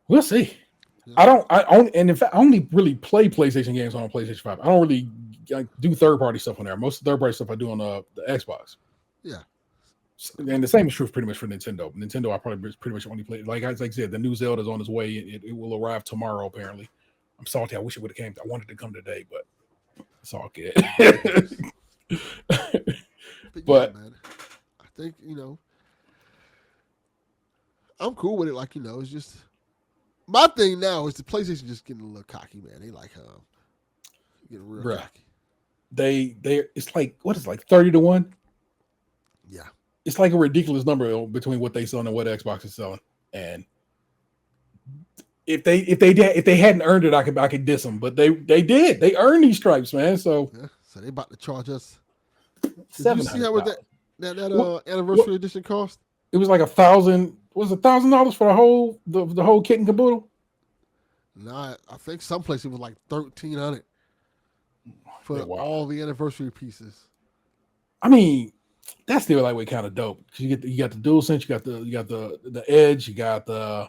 We'll see. Yeah. I only really play PlayStation games on PlayStation 5. I don't really do third-party stuff on there. Most of the third-party stuff I do on the Xbox. Yeah. And the same is true pretty much for Nintendo. Nintendo, I probably pretty much only play. Like I said, the new Zelda's on its way. It will arrive tomorrow, apparently. I'm salty. I wish it would have came. I wanted to come today, but it's all good. But yeah, man, I think, I'm cool with it. Like, it's just... My thing now is the PlayStation just getting a little cocky, man. They like getting real cocky. It's like, what is it, like 30-1? Yeah. It's like a ridiculous number between what they sell and what Xbox is selling. And if they hadn't earned it, I could diss them. But they did. They earned these stripes, man. So they about to charge us. Did you see how much that anniversary edition cost? It was like $1,000. Was $1,000 for the whole kit and caboodle? Nah, I think some places it was like $1,300 for all the anniversary pieces. I mean, that's still like kind of dope. You got the DualSense, you got the Edge, you got the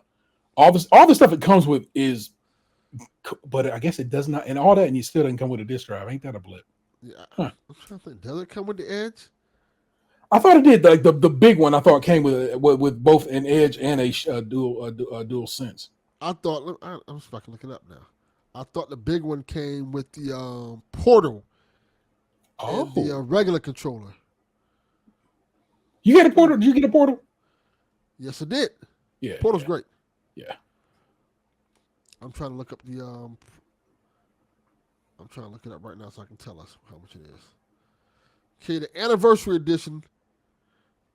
all the stuff it comes with is, but I guess it does not, and all that, and you still doesn't come with a disc drive. Ain't that a blip? Yeah, I'm trying to think. Does it come with the Edge? I thought it did. Like the big one, I thought came with both an Edge and a DualSense. I thought. I'm just fucking looking up now. I thought the big one came with the Portal. And the regular controller. You got a Portal? Did you get a Portal? Yes, I did. Yeah, Portal's great. Yeah. I'm trying to look up the. I'm trying to look it up right now so I can tell us how much it is. Okay, the anniversary edition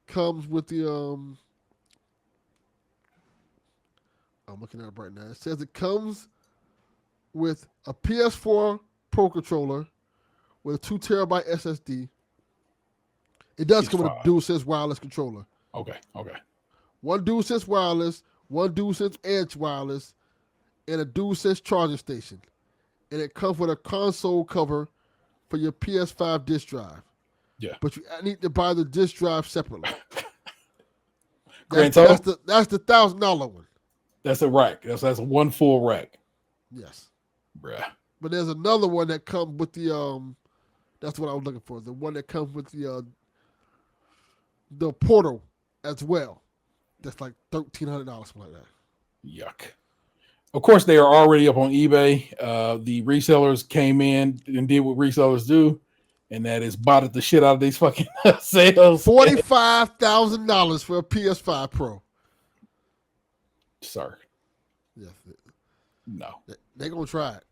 comes with the. I'm looking at it right now. It says it comes with a PS4 Pro controller with a 2 terabyte SSD. It does come with a DualSense wireless controller. Okay. One DualSense wireless, one DualSense Edge wireless, and a DualSense charging station. And it comes with a console cover for your PS5 disc drive. Yeah. But you need to buy the disc drive separately. Grand total? That's the $1,000 one. That's a rack. That's one full rack. Yes. Bruh. But there's another one that comes with the that's what I was looking for. The one that comes with the Portal as well. That's like $1,300, something like that. Yuck. Of course, they are already up on eBay. The resellers came in and did what resellers do, and that is botted the shit out of these fucking sales. $45,000 for a PS5 Pro. Sir. Yes. No. They're going to try it.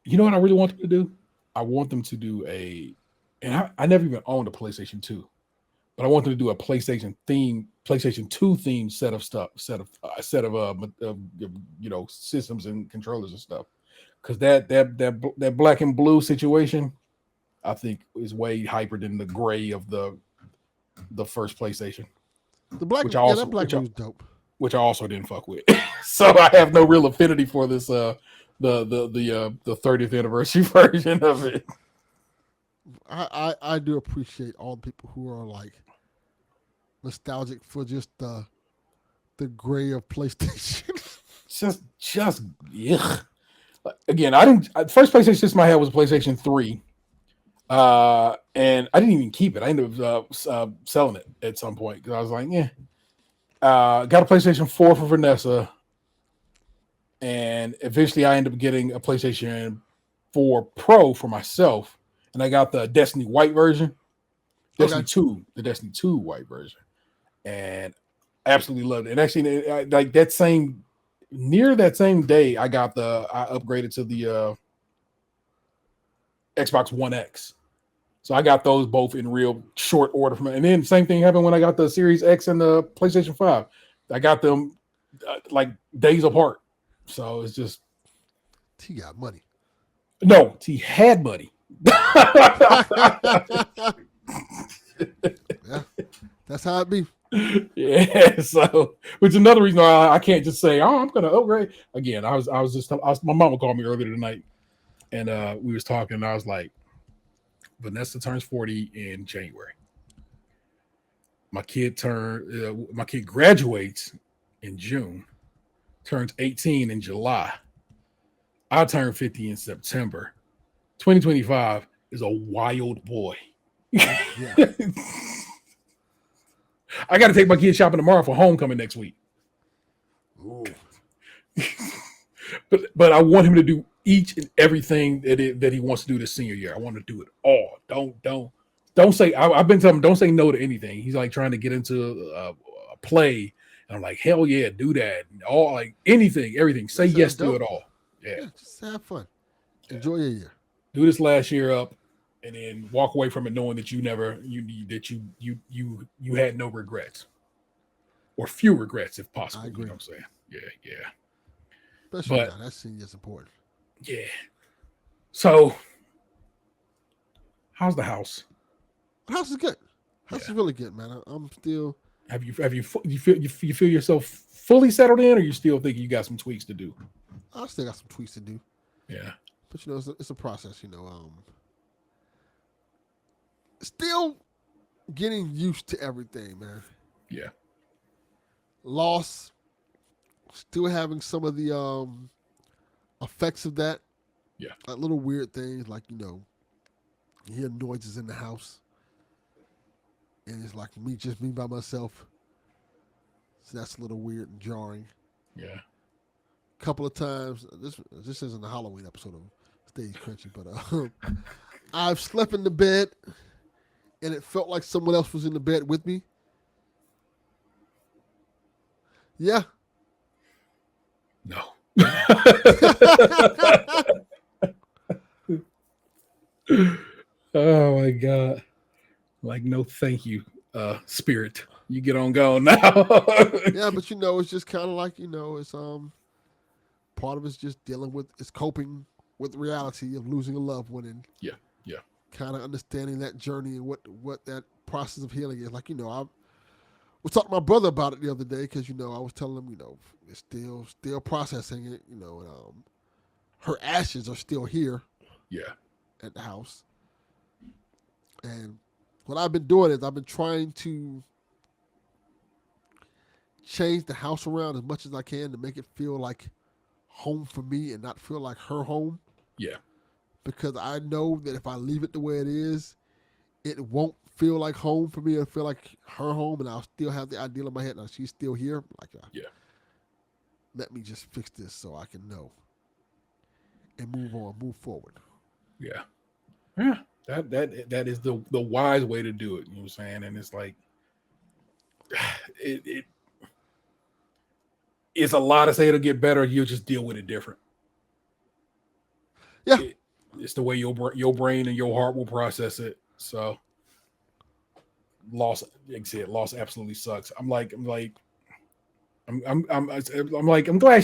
You know what I really want them to do? I want them to do and I never even owned a PlayStation 2, but I want them to do a PlayStation 2 theme set of systems and controllers and stuff. Because that black and blue situation, I think, is way hyper than the gray of the first PlayStation. The black, that black blue is dope. Which I also didn't fuck with. So I have no real affinity for this the 30th anniversary version of it. I do appreciate all the people who are like nostalgic for just the gray of PlayStation. just yeah. Again, I didn't. First PlayStation system I had was a PlayStation 3, and I didn't even keep it. I ended up selling it at some point because I was like, yeah. Got a PlayStation 4 for Vanessa, and eventually I ended up getting a PlayStation 4 Pro for myself, and I got the Destiny White version, the Destiny 2 White version, and I absolutely loved it. And actually, like that same day, I upgraded to the Xbox One X. So I got those both in real short order from it. And then same thing happened when I got the Series X and the PlayStation 5. I got them like days apart. So it's just T got money. No, T had money. Yeah, that's how it be. Yeah, so which is another reason why I can't just say, "Oh, I'm going to upgrade." Again, my mama called me earlier tonight, and we was talking, and I was like, Vanessa turns 40 in January. My kid graduates in June, turns 18 in July. I turn 50 in September. 2025 is a wild boy. Yeah. I got to take my kid shopping tomorrow for homecoming next week. Ooh. But I want him to do each and everything that he wants to do this senior year. I want to do it all. Don't say. I've been telling him don't say no to anything. He's like trying to get into a play, and I'm like, hell yeah, do that. All like anything, everything. Say yes to it all. Yeah, just have fun. Enjoy your year. Do this last year up, and then walk away from it knowing that you had no regrets, or few regrets if possible. I agree. You know what I'm saying? Yeah. Especially now, that senior's important. Yeah. So, how's the house? The house is good. House is really good, man. I'm still. You feel yourself fully settled in, or you still think you got some tweaks to do? I still got some tweaks to do. Yeah. But it's a process. Still getting used to everything, man. Yeah. Loss. Still having some of the effects of that. Yeah. Like little weird things, like you hear noises in the house, and it's like me by myself. So that's a little weird and jarring. Yeah. A couple of times, this isn't a Halloween episode of Stage Krunchy, but I've slept in the bed, and it felt like someone else was in the bed with me. Yeah. No. Oh my God. Like, no, thank you, spirit. You get on going now. Yeah, but it's just kind of like, it's part of it's just it's coping with the reality of losing a loved one and yeah. Kind of understanding that journey and what that process of healing is. Like, I was talking to my brother about it the other day because, I was telling him, it's still processing it, and her ashes are still here. Yeah. At the house. And what I've been doing is I've been trying to change the house around as much as I can to make it feel like home for me and not feel like her home. Yeah. Because I know that if I leave it the way it is, it won't feel like home for me. It'll feel like her home, and I'll still have the idea in my head. Now she's still here. Like, let me just fix this so I can know and move forward. Yeah. Yeah. That is the wise way to do it. You know what I'm saying? And it's like it's a lot to say it'll get better. You'll just deal with it different. Yeah. It's the way your brain and your heart will process it. So loss, like I said, loss absolutely sucks. I'm glad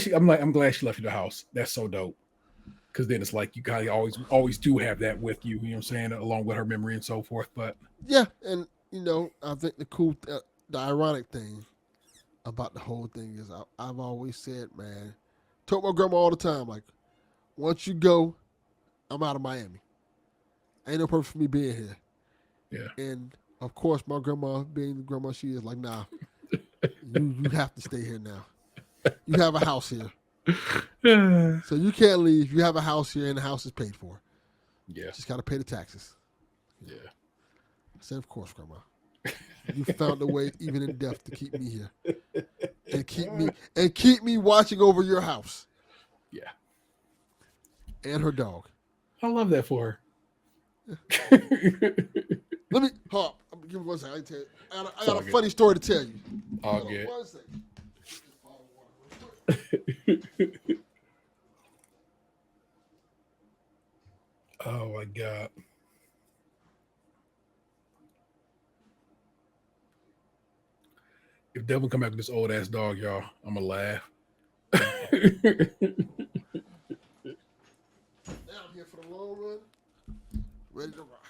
she left you the house. That's so dope. Because then it's like you kind of always do have that with you. You know what I'm saying, along with her memory and so forth. But Yeah, and I think the ironic thing about the whole thing is I've always said, man, told my grandma all the time, like, once you go, I'm out of Miami. Ain't no purpose for me being here. yeah, And of course, my grandma, being the grandma she is, like, nah, you have to stay here now. You have a house here, so you can't leave. You have a house here, and the house is paid for. yeah, Just got to pay the taxes. yeah. I said, of course, grandma. You found a way, even in death, to keep me here and keep me watching over your house. Yeah. And her dog. I love that for her. Let me hop. Give me one second. I got a good. funny story to tell you. All Hold on good. 1 second. Oh my god. If Delvin come back with this old ass dog, y'all, I'm gonna laugh. Now I'm here for the long run. Ready to rock.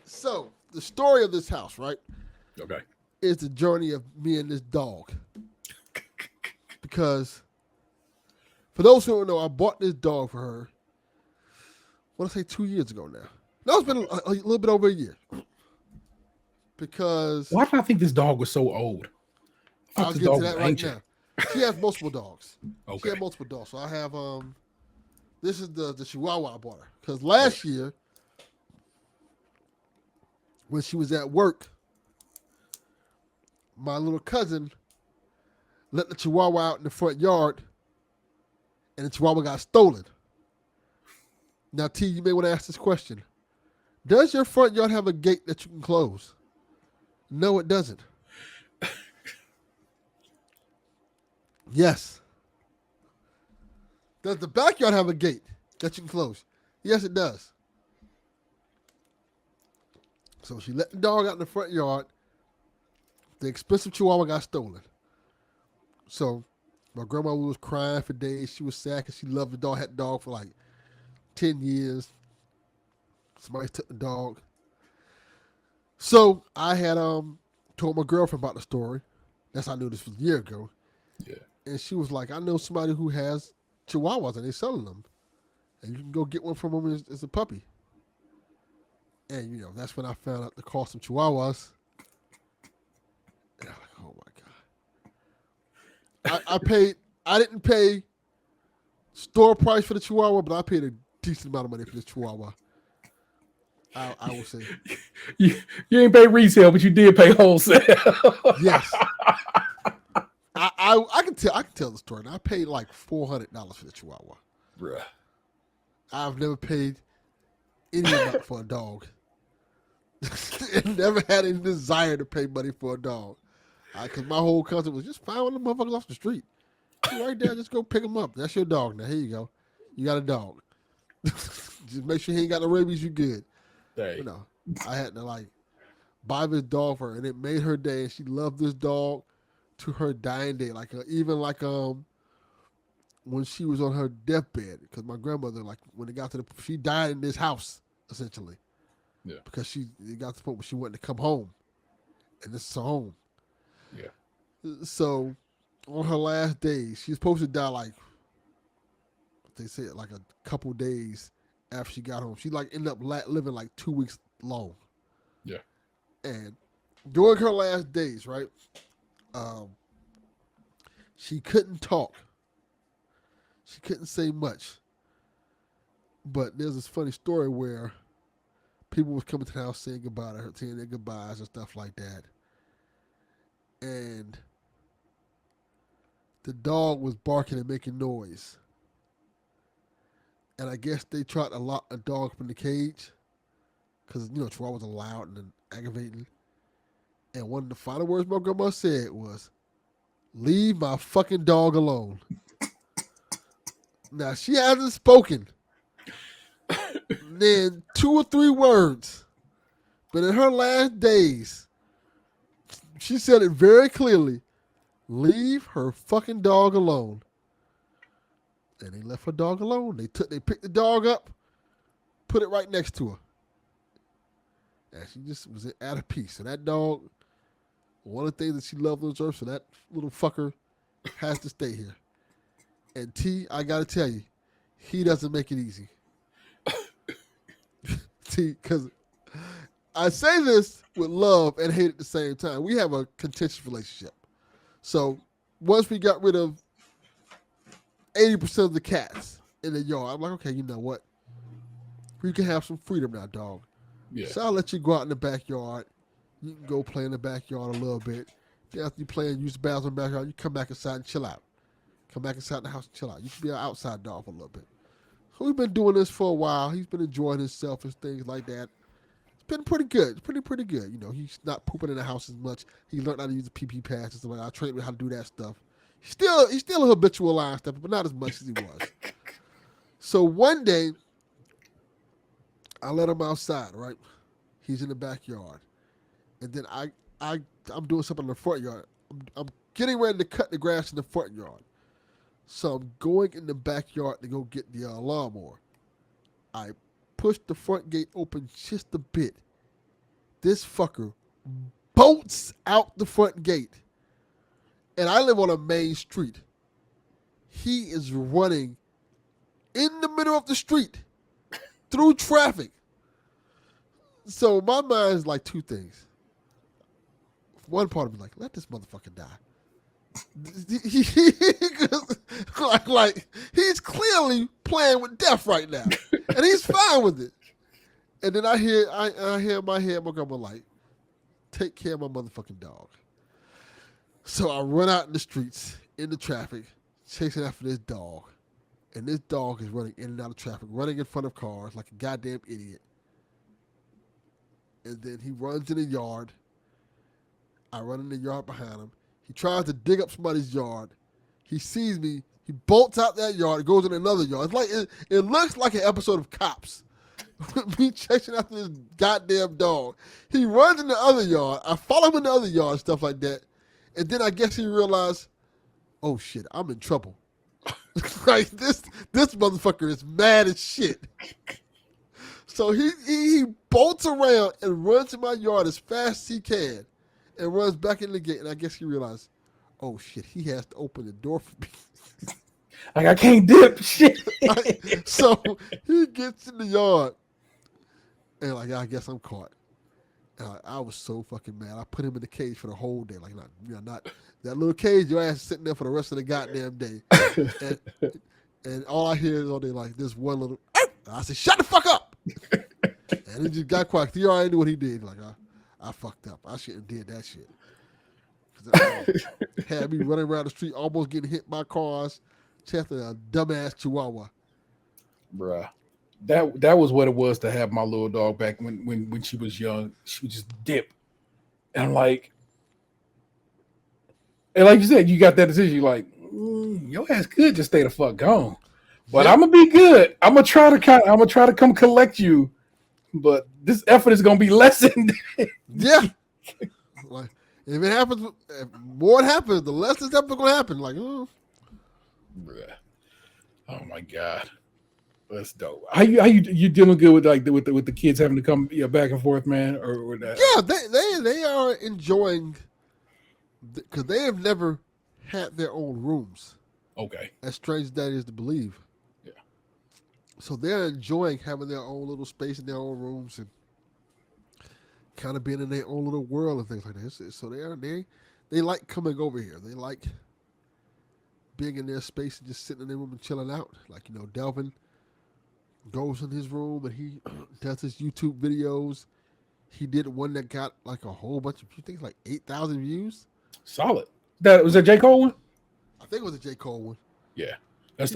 So, the story of this house, right, Okay. is the journey of me and this dog. Because, for those who don't know, I bought this dog for her, I want to say 2 years ago now. No, it's been a little bit over a year. Because... Why did I think this dog was so old? I'll get to that right now. She has multiple dogs. Okay. She has multiple dogs. So I have this is the Chihuahua I bought her. Because last year, when she was at work, my little cousin let the Chihuahua out in the front yard, and the Chihuahua got stolen. Now, T, you may want to ask this question. Does your front yard have a gate that you can close? No, it doesn't. Yes. Does the backyard have a gate that you can close? Yes, it does. So she let the dog out in the front yard. The expensive Chihuahua got stolen. So my grandma was crying for days. She was sad because she loved the dog, had the dog for like 10 years. Somebody took the dog. So I had told my girlfriend about the story. That's how I knew this was a year ago. Yeah. And she was like, I know somebody who has Chihuahuas and they're selling them. And you can go get one from them as a puppy. And, that's when I found out the cost of Chihuahuas. And I'm like, oh my God. I didn't pay store price for the Chihuahua, but I paid a decent amount of money for this Chihuahua. I would say. You ain't pay retail, but you did pay wholesale. Yes. I can tell the story. Now, I paid like $400 for the Chihuahua. Bruh. I've never paid any amount for a dog. And never had any desire to pay money for a dog. Because my whole concept was just find one of the motherfuckers off the street. You're right there, just go pick them up. That's your dog. Now, here you go. You got a dog. Just make sure he ain't got no rabies, you good. Hey. I had to buy this dog for her, and it made her day, and she loved this dog to her dying day. Even when she was on her deathbed, because my grandmother, when it got to she died in this house, essentially. Yeah. Because it got to the point where she wanted to come home. And this is her home. Yeah. So, on her last days, she was supposed to die they said a couple days after she got home. She ended up living 2 weeks long. Yeah. And during her last days, right, she couldn't talk. She couldn't say much. But there's this funny story where people was coming to the house saying goodbye to her, saying their goodbyes and stuff like that. And the dog was barking and making noise. And I guess they tried to lock a dog up in the cage because, Chihuahuas are loud and aggravating. And one of the final words my grandma said was, "Leave my fucking dog alone." Now, she hasn't spoken then 2 or 3 words. But in her last days, she said it very clearly. Leave her fucking dog alone. And they left her dog alone. They picked the dog up, put it right next to her. And she just was at a peace. So that dog, one of the things that she loved on this earth, so that little fucker has to stay here. And T, I gotta tell you, he doesn't make it easy. T, because I say this with love and hate at the same time. We have a contentious relationship. So once we got rid of 80% of the cats in the yard, I'm like, okay, you know what? We can have some freedom now, dog. Yeah. So I'll let you go out in the backyard. You can go play in the backyard a little bit. Then after you play and use the bathroom in the backyard, you come back inside and chill out. Come back inside the house and chill out. You can be an outside dog for a little bit. So we've been doing this for a while. He's been enjoying himself and things like that. It's been pretty good. It's pretty good. You know, he's not pooping in the house as much. He learned how to use the pee pads and stuff like that. I trained him how to do that stuff. He's still a habitual line stepper, but not as much as he was. So one day, I let him outside, right? He's in the backyard. And then I'm doing something in the front yard. I'm getting ready to cut the grass in the front yard. So I'm going in the backyard to go get the lawnmower. I push the front gate open just a bit. This fucker bolts out the front gate. And I live on a main street. He is running in the middle of the street through traffic. So my mind is like 2 things. One part of me like, let this motherfucker die. like he's clearly playing with death right now, and he's fine with it. And then I hear in my head, my grandma like, take care of my motherfucking dog. So I run out in the streets, in the traffic, chasing after this dog. And this dog is running in and out of traffic, running in front of cars like a goddamn idiot. And then he runs in the yard. I run in the yard behind him. He tries to dig up somebody's yard. He sees me. He bolts out that yard, goes in another yard. It's like it looks like an episode of Cops. Me chasing after this goddamn dog. He runs in the other yard. I follow him in the other yard, stuff like that. And then I guess he realized, oh shit, I'm in trouble. Like this motherfucker is mad as shit. So he bolts around and runs in my yard as fast as he can and runs back in the gate. And I guess he realized, oh shit, he has to open the door for me. Like, I can't dip shit. So he gets in the yard and like, I guess I'm caught. And I was so fucking mad. I put him in the cage for the whole day. Like, not that little cage, your ass is sitting there for the rest of the goddamn day. And all I hear is all day like this one little, I said, shut the fuck up. And he just got quiet. He already knew what he did. Like, I fucked up. I shouldn't have did that shit. Had me running around the street, almost getting hit by cars, chasing a dumbass chihuahua. Bruh. That was what it was to have my little dog back when she was young. She would just dip. And I'm like, and like you said, you got that decision. You're like, your ass could just stay the fuck gone. But I'm gonna be good. I'm gonna try to come collect you. But this effort is gonna be lessened. Yeah. Like, if it happens, if more it happens, the less it's ever gonna happen. Like, Bruh. Oh my God. That's dope. How you dealing good with like with the kids having to come back and forth, man, or that? Yeah, they are enjoying because they have never had their own rooms. Okay. As strange as that is to believe. Yeah. So they're enjoying having their own little space in their own rooms and kind of being in their own little world and things like that. So they like coming over here. They like being in their space and just sitting in their room and chilling out. Like, Delvin goes in his room and he does his YouTube videos. He did one that got like a whole bunch of things, like 8,000 views. Solid. That was a J. Cole one? I think it was a J. Cole one. Yeah. That's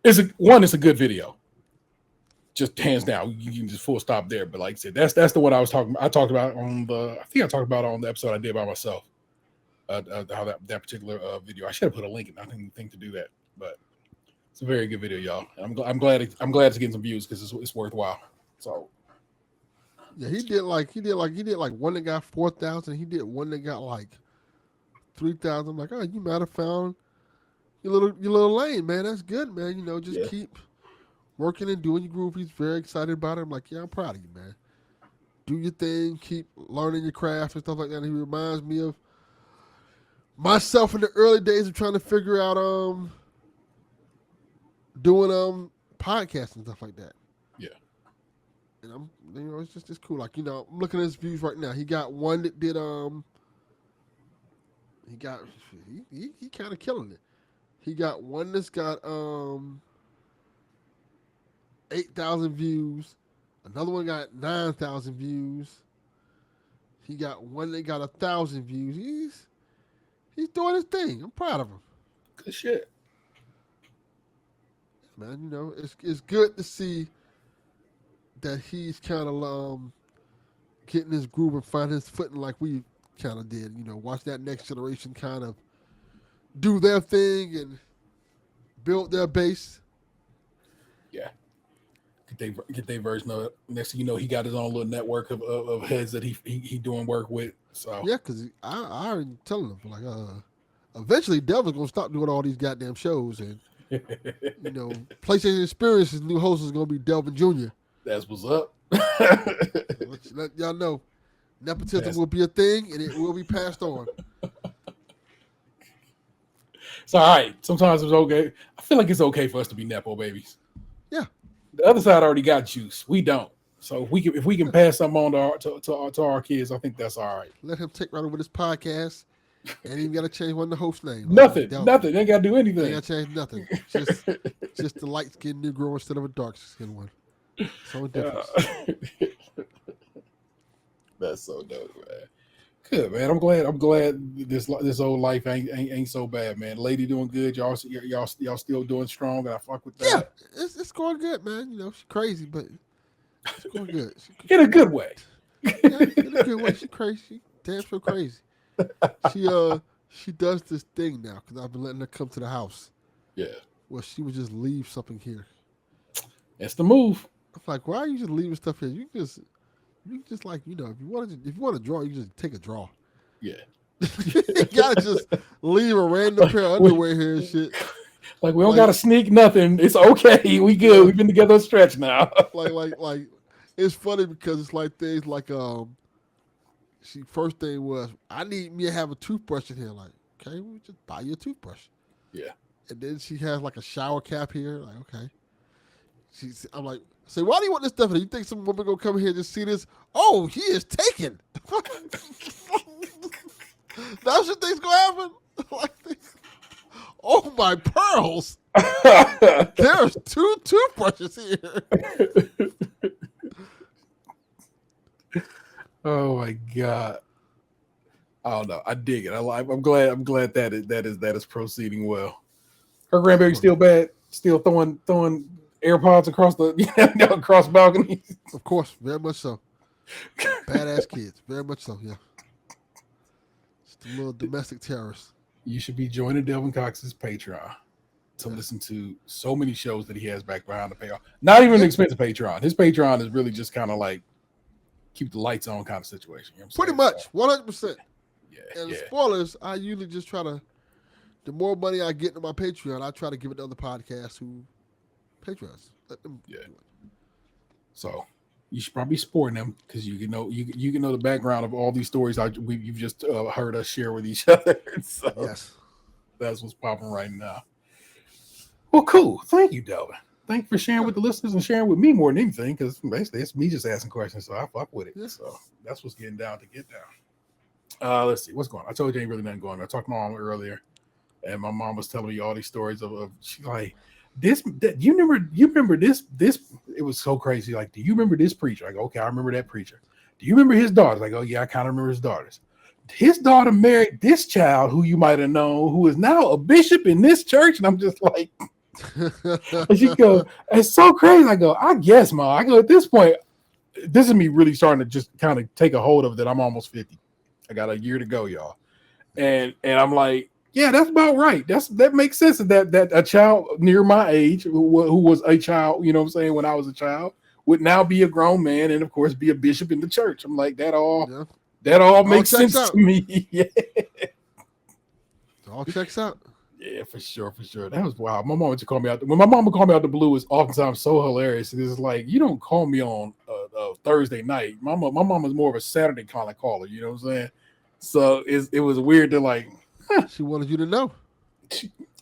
it's a good video. Just hands down. You can just full stop there. But like I said, that's the one I was talking about. I talked about on the episode I did by myself. How that particular video. I should have put a link in. I didn't think to do that. But It's a very good video, y'all. And I'm glad it's getting some views because it's worthwhile. So yeah, he did like one that got 4,000. He did one that got like 3,000. I'm like, oh, you might have found your little lane, man. That's good, man. You know, just keep working and doing your groove. He's very excited about it. I'm like, yeah, I'm proud of you, man. Do your thing. Keep learning your craft and stuff like that. And he reminds me of myself in the early days of trying to figure out doing podcasts and stuff like that. Yeah. And it's cool. Like, I'm looking at his views right now. He got one that did he kind of killing it. He got one that's got 8,000 views. Another one got 9,000 views. He got one that got 1,000 views. He's doing his thing. I'm proud of him. Good shit. Man, it's good to see that he's kind of getting his groove and finding his footing like we kind of did. Watch that next generation kind of do their thing and build their base. Yeah. Get their version of it. Next thing you know, he got his own little network of heads that he doing work with. So yeah, because I already telling him like eventually Delvin's gonna stop doing all these goddamn shows and PlayStation Experience's new host is gonna be Delvin Jr. That's what's up. Let y'all know nepotism will be a thing and it will be passed on. It's all right. Sometimes it's okay. I feel like it's okay for us to be nepo babies. Yeah. The other side already got juice. We don't. So if we can pass something on to our kids, I think that's all right. Let him take right over this podcast. Ain't even got to change one of the host names. Nothing. Ain't got to do anything. Ain't got to change nothing. Just the light skinned Negro instead of a dark skinned one. So difference. That's so dope, man. Good, man. I'm glad this old life ain't so bad, man. Lady doing good. Y'all still doing strong, and I fuck with that. Yeah, it's going good, man. She's crazy, but it's going good. In a good way. Yeah, in a good way. She's crazy. She damn sure crazy. She does this thing now because I've been letting her come to the house. Yeah. Well, she would just leave something here. That's the move. I'm like, why are you just leaving stuff here? You just like, if you want to draw, you just take a draw. Yeah. You gotta just leave a random pair of underwear here and shit. Like we don't gotta sneak nothing. It's okay. We good. We've been together a stretch now. like it's funny because it's like things like she first thing was I need me to have a toothbrush in here. Like, okay, we just buy you a toothbrush. Yeah. And then she has like a shower cap here. Like, okay. I'm like, say, why do you want this stuff? You think some woman gonna come here and just see this? Oh, he is taken. That's what things gonna happen. Oh my pearls! There's 2 toothbrushes here. Oh my god! I don't know. I dig it. I'm glad that is proceeding well. Her grandbaby still bad. Still throwing AirPods across across balconies. Of course, very much so. Badass kids, very much so. Yeah, just a little domestic terrorist. You should be joining Delvin Cox's Patreon to listen to so many shows that he has back behind the paywall. Not even an expensive Patreon. His Patreon is really just kind of like keep the lights on kind of situation. Pretty much, 100%. Yeah. And spoilers, I usually just try to. The more money I get into my Patreon, I try to give it to other podcasts who Patreons. Let them do it. So you should probably support them because you can know the background of all these stories you've just heard us share with each other. So yes, that's what's popping right now. Well, cool. Thank you, Delvin. Thank you for sharing with the listeners and sharing with me more than anything because basically it's me just asking questions, so I fuck with it. Yeah. So that's what's getting down to get down. Let's see what's going on. I told you ain't really nothing going on. I talked to my mom earlier, and my mom was telling me all these stories of she's like. You remember this it was so crazy. Like, do you remember this preacher? I go, okay, I remember that preacher. Do you remember his daughters? I go, yeah, I kind of remember his daughters. His daughter married this child who you might have known, who is now a bishop in this church. And I'm just like, and she goes, it's so crazy. I go, I guess, Ma. I go, at this point, this is me really starting to just kind of take a hold of that. I'm almost 50. I got a year to go, y'all. And I'm like, Yeah, that's about right. That makes sense. That a child near my age who was a child, you know what I'm saying, when I was a child, would now be a grown man and of course be a bishop in the church. I'm like, Yeah, that all all makes checks sense to out. me. Yeah. All checks out. Yeah, for sure, for sure. That was wild. My mom used to call me out. When my mom would call me out the blue, is oftentimes so hilarious. It's like you don't call me on a Thursday night. My mom is more of a Saturday kind of caller. You know what I'm saying? So it was weird to like. She wanted you to know.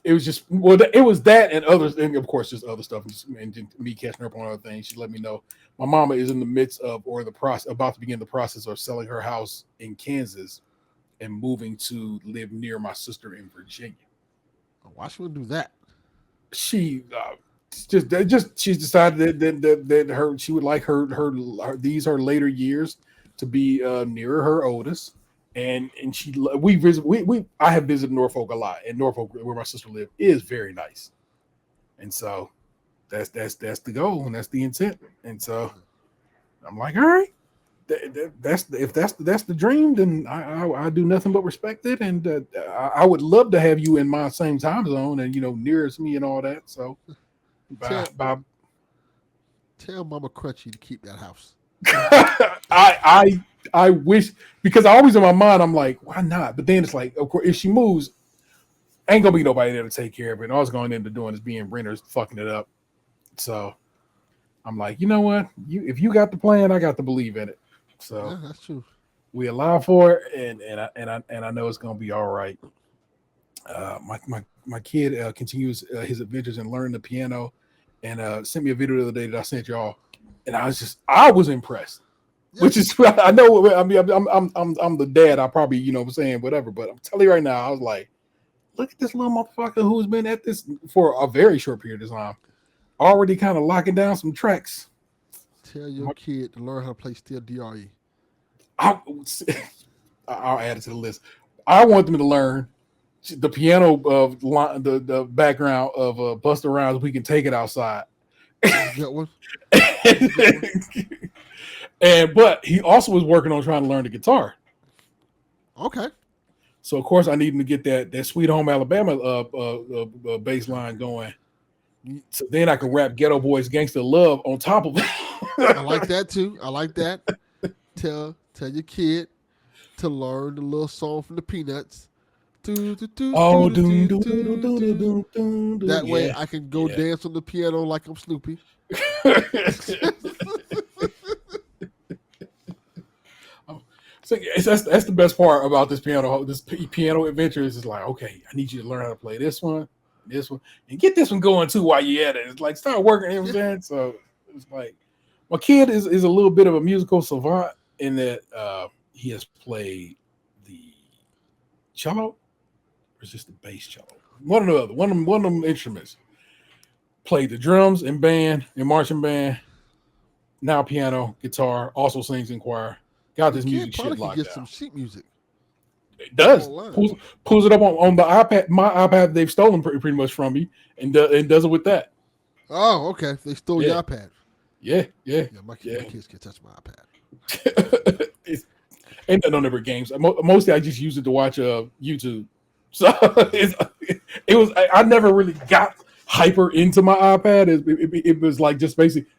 It was just well, it was that and others, and of course, just other stuff, and me catching up on other things. She let me know my mama is in the midst of or the process about to begin the process of selling her house in Kansas and moving to live near my sister in Virginia. Why she would do that? She just she's decided that her she would like her these her later years to be nearer her oldest, and she we visit we I have visited Norfolk a lot, and Norfolk where my sister lived is very nice, and so that's the goal and that's the intent, and so I'm like, all right. That's if that's the dream, then I do nothing but respect it, and I would love to have you in my same time zone, and nearest me and all that. So, Tell by tell Mama Crunchy to keep that house. I wish because I always in my mind I'm like, why not? But then it's like, of course, if she moves, ain't gonna be nobody there to take care of it. And all it's going into doing is being renters, fucking it up. So I'm like, you know what? If you got the plan, I got to believe in it. So Yeah, that's true. we allow for it, and I know it's gonna be all right. My kid continues his adventures and learning the piano, and sent me a video the other day that I sent y'all, and I was impressed. Yeah. Which is I know. I mean, I'm the dad. I probably what I'm saying whatever, but I'm telling you right now, I was like, look at this little motherfucker who's been at this for a very short period of time, already kind of locking down some tracks. Tell your kid to learn how to play steel DRE. I, I'll add it to the list. I want them to learn the piano of the background of Busta Rhymes. We can take it outside. Good one. And but he also was working on trying to learn the guitar. Okay. So of course I need him to get that Sweet Home Alabama bass line going. So then I can rap Ghetto Boys Gangsta Love on top of it. I like that too. I like that. Tell your kid to learn the little song from the Peanuts. Oh, doom, doom, doom, doom, doom, doom. That way Yeah. I can go dance on the piano like I'm Snoopy. So that's the best part about this piano adventure is like, okay, I need you to learn how to play this one, and get this one going too while you're at it. It's like start working, you know what I'm saying? So it's like my kid is a little bit of a musical savant in that he has played the cello, or is just the bass cello? One or the other, one of them instruments. Played the drums in band, in marching band, now piano, guitar, also sings in choir. Got this music shit Probably could locked get down. some sheet music. It does. Online. Pulls it up on the iPad. My iPad they've stolen pretty much from me, and does it with that. Oh, okay. They stole Yeah. your iPad. Yeah. Yeah, my kids can touch my iPad. Ain't that no number of games. Mostly I just use it to watch YouTube. So it was. I never really got hyper into my iPad. It was like just basically.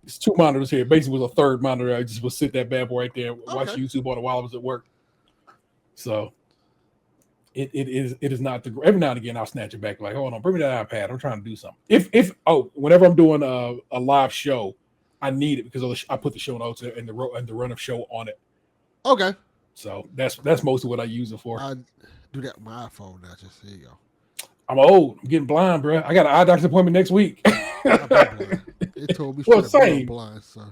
It's two monitors here. Basically, was a third monitor. I just would sit that bad boy right there, watch YouTube on it while I was at work. So it is not the every now and again I'll snatch it back like, hold on, bring me that iPad. I'm trying to do something. Whenever I'm doing a live show, I need it because I put the show notes and the run of show on it. Okay. So that's mostly what I use it for. I do that with my iPhone now. Just there you go. I'm old. I'm getting blind, bro. I got an eye doctor's appointment next week. I've been blind. They told me Well, straight up, same. I'm blind, so.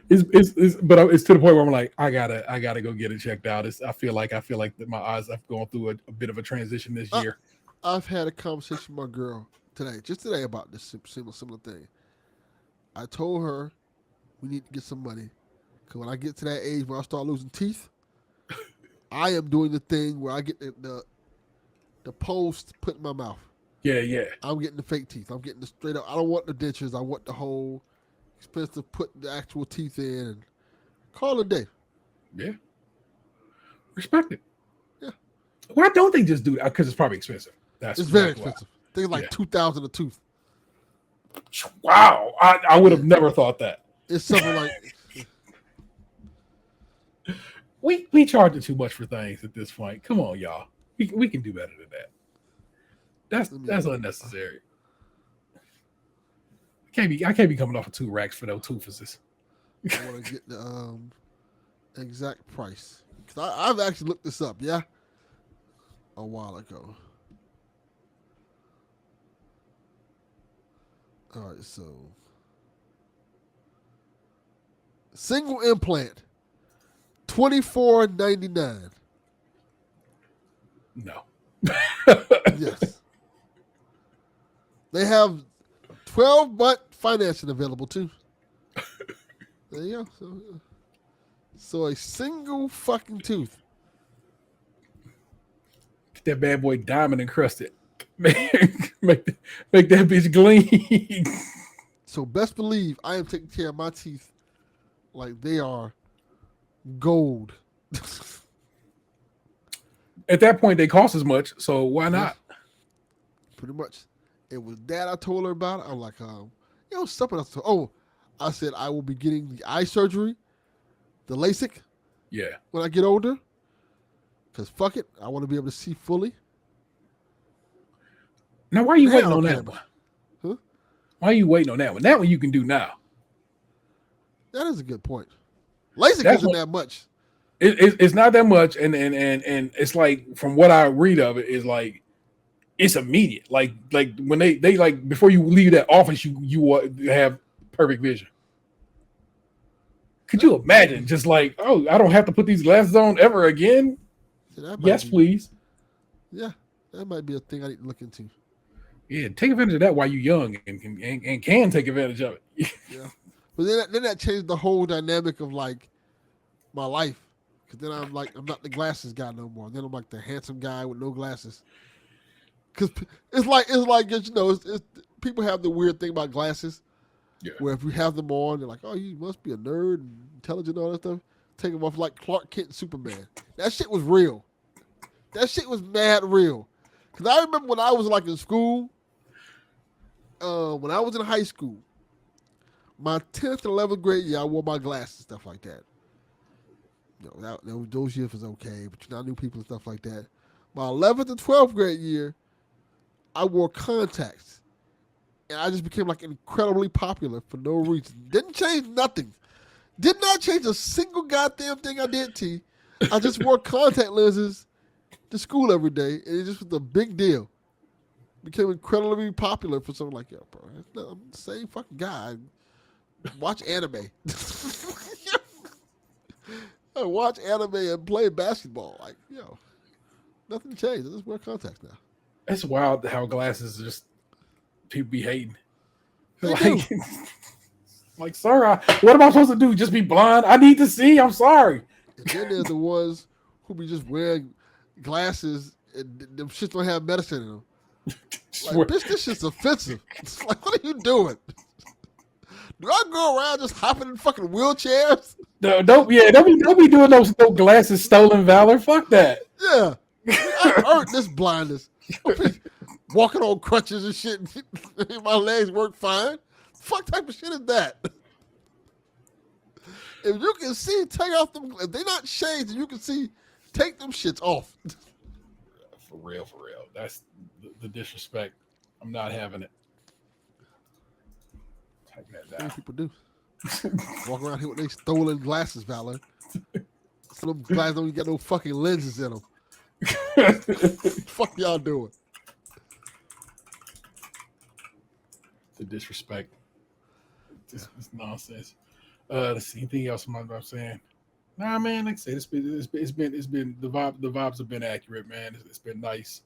But it's to the point where I'm like, I gotta go get it checked out. I feel like that my eyes have gone through a bit of a transition this year. I've had a conversation with my girl just today about this similar thing. I told her we need to get some money because when I get to that age where I start losing teeth, I am doing the thing where I get the post put in my mouth. Yeah. I'm getting the fake teeth. I'm getting the straight up. I don't want the dentures. I want the whole expensive put the actual teeth in and call it a day. Yeah. Respect it. Yeah. Why don't they just do that? Because it's probably expensive. That's It's very exactly expensive. I think it's like Yeah. $2,000 a tooth. Wow, I would have never thought that. It's something like We charging too much for things at this point. Come on, y'all. We can do better than that. That's unnecessary. I can't be coming off of 2 racks for those toofuses. I want to get the exact price because I've actually looked this up. Yeah, a while ago. All right, so single implant, $24.99. No. Yes, they have 12-month financing available too. There you go. So a single fucking tooth. Get that bad boy diamond encrusted. make that bitch gleam. So best believe I am taking care of my teeth like they are gold. At that point, they cost as much, so why not? Pretty much. It was that I told her about it. I'm like, something else. Oh, I said I will be getting the eye surgery, the LASIK, Yeah. when I get older. Because fuck it, I want to be able to see fully. Now, why are you Now waiting I on don't that care. one? Huh? Why are you waiting on that one? That one you can do now. That is a good point. LASIK That isn't one- that much. It's not that much, and it's like from what I read of it is like it's immediate. Like when they like before you leave that office, you have perfect vision. Could you imagine just like, oh, I don't have to put these glasses on ever again? So that might Yes, be- please. Yeah, that might be a thing I need to look into. Yeah, take advantage of that while you're young and can take advantage of it. Yeah. But then that changed the whole dynamic of like my life. Cause then I'm not the glasses guy no more. Then I'm like the handsome guy with no glasses. Cause it's like it's people have the weird thing about glasses. Yeah. Where if you have them on, they're like, oh, you must be a nerd and intelligent and all that stuff. Take them off like Clark Kent and Superman. That shit was real. That shit was mad real. Cause I remember when I was like in school, when I was in high school, my 10th and 11th grade year, I wore my glasses and stuff like that. Those years was okay, but I knew people and stuff like that. My 11th and 12th grade year, I wore contacts. And I just became like incredibly popular for no reason. Didn't change nothing. Did not change a single goddamn thing I did, T. I just wore contact lenses to school every day, and it just was a big deal. Became incredibly popular for someone like, yo, bro, I'm the same fucking guy. Watch anime. I watch anime and play basketball. Like, nothing changed. I just wear contacts now. It's wild how glasses just people be hating. They Like, like, sir, what am I supposed to do? Just be blind? I need to see. I'm sorry. And then there's the ones who be just wearing glasses and them shit don't have medicine in them. Like, bitch, this shit's offensive. It's like, what are you doing? Do I go around just hopping in fucking wheelchairs? Don't be doing those glasses stolen valor. Fuck that. Yeah. I earned this blindness. Walking on crutches and shit. My legs work fine. Fuck type of shit is that? If you can see, take off them. If they're not shades and you can see, take them shits off. For real. That's the disrespect. I'm not having it. Take that Many down. people do. Walk around here with they stolen glasses, Valor. Some of them glasses don't even got no fucking lenses in them. Fuck y'all doing? The disrespect. This nonsense. Let's see anything else I'm saying. Nah, man. Like I said, it's been the vibes have been accurate, man. It's been nice.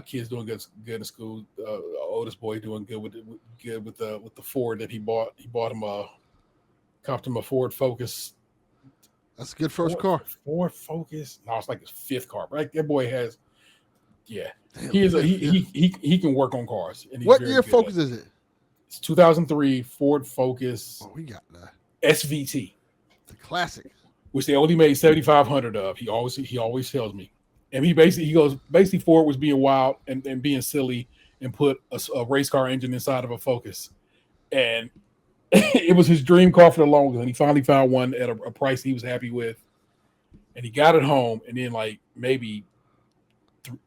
Kids doing good in school. Oldest boy doing good with the Ford that he bought. He bought him copped him a Ford Focus. That's a good first car. Ford Focus. No, it's like his 5th car. Right, that boy has. Yeah, Damn, he can work on cars. And he's what very year good Focus at it. is it? It's 2003 Ford Focus Oh, we got that. SVT, The classic. which they only made 7,500 of. He always tells me And he goes, Ford was being wild and being silly and put a race car engine inside of a Focus. And it was his dream car for the longest. And he finally found one at a price he was happy with. And he got it home. And then like maybe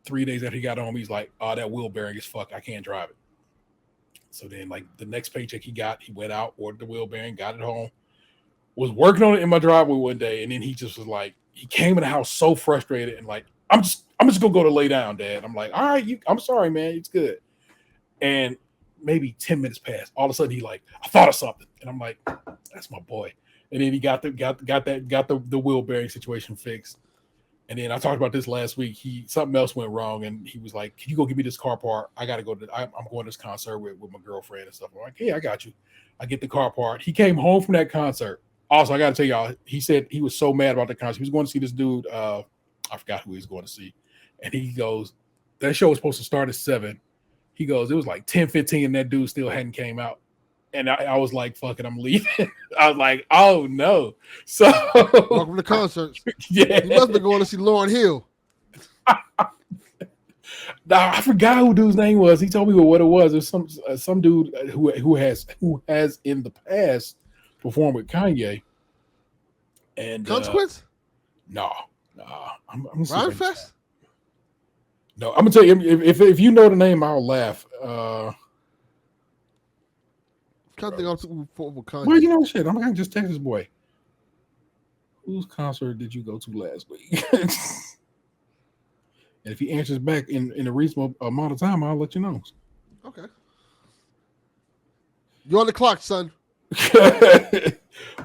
3 days after he got home, he's like, oh, that wheel bearing is fucked. I can't drive it. So then like the next paycheck he got, he went out, ordered the wheel bearing, got it home, was working on it in my driveway one day. And then he just was like, he came in the house so frustrated and like, I'm just gonna go to lay down, Dad. I'm like, all right, I'm sorry, man, it's good. And maybe 10 minutes passed. All of a sudden, he like, I thought of something, and I'm like, that's my boy. And then he got the wheel bearing situation fixed. And then I talked about this last week. Something else went wrong, and he was like, can you go give me this car part? I gotta go I'm going to this concert with my girlfriend and stuff. I'm like, yeah, I got you. I get the car part. He came home from that concert. Also, I gotta tell y'all, he said he was so mad about the concert. He was going to see this dude. I forgot who he was going to see. And he goes, that show was supposed to start at 7. He goes, it was like 10:15 and that dude still hadn't came out. And I was like, fuck it, I'm leaving. I was like, oh no. So welcome to concerts. Yeah. You must have been going to see Lauryn Hill. Nah, I forgot who dude's name was. He told me what it was. There's some dude who has in the past performed with Kanye. And Consequence? No. I'm Rhyme Fest? No, I'm gonna tell you if you know the name, I'll laugh. I'm trying to think of Kanye. Well, you know shit. I'm gonna just text this boy. Whose concert did you go to last week? And if he answers back in a reasonable amount of time, I'll let you know. Okay. You're on the clock, son.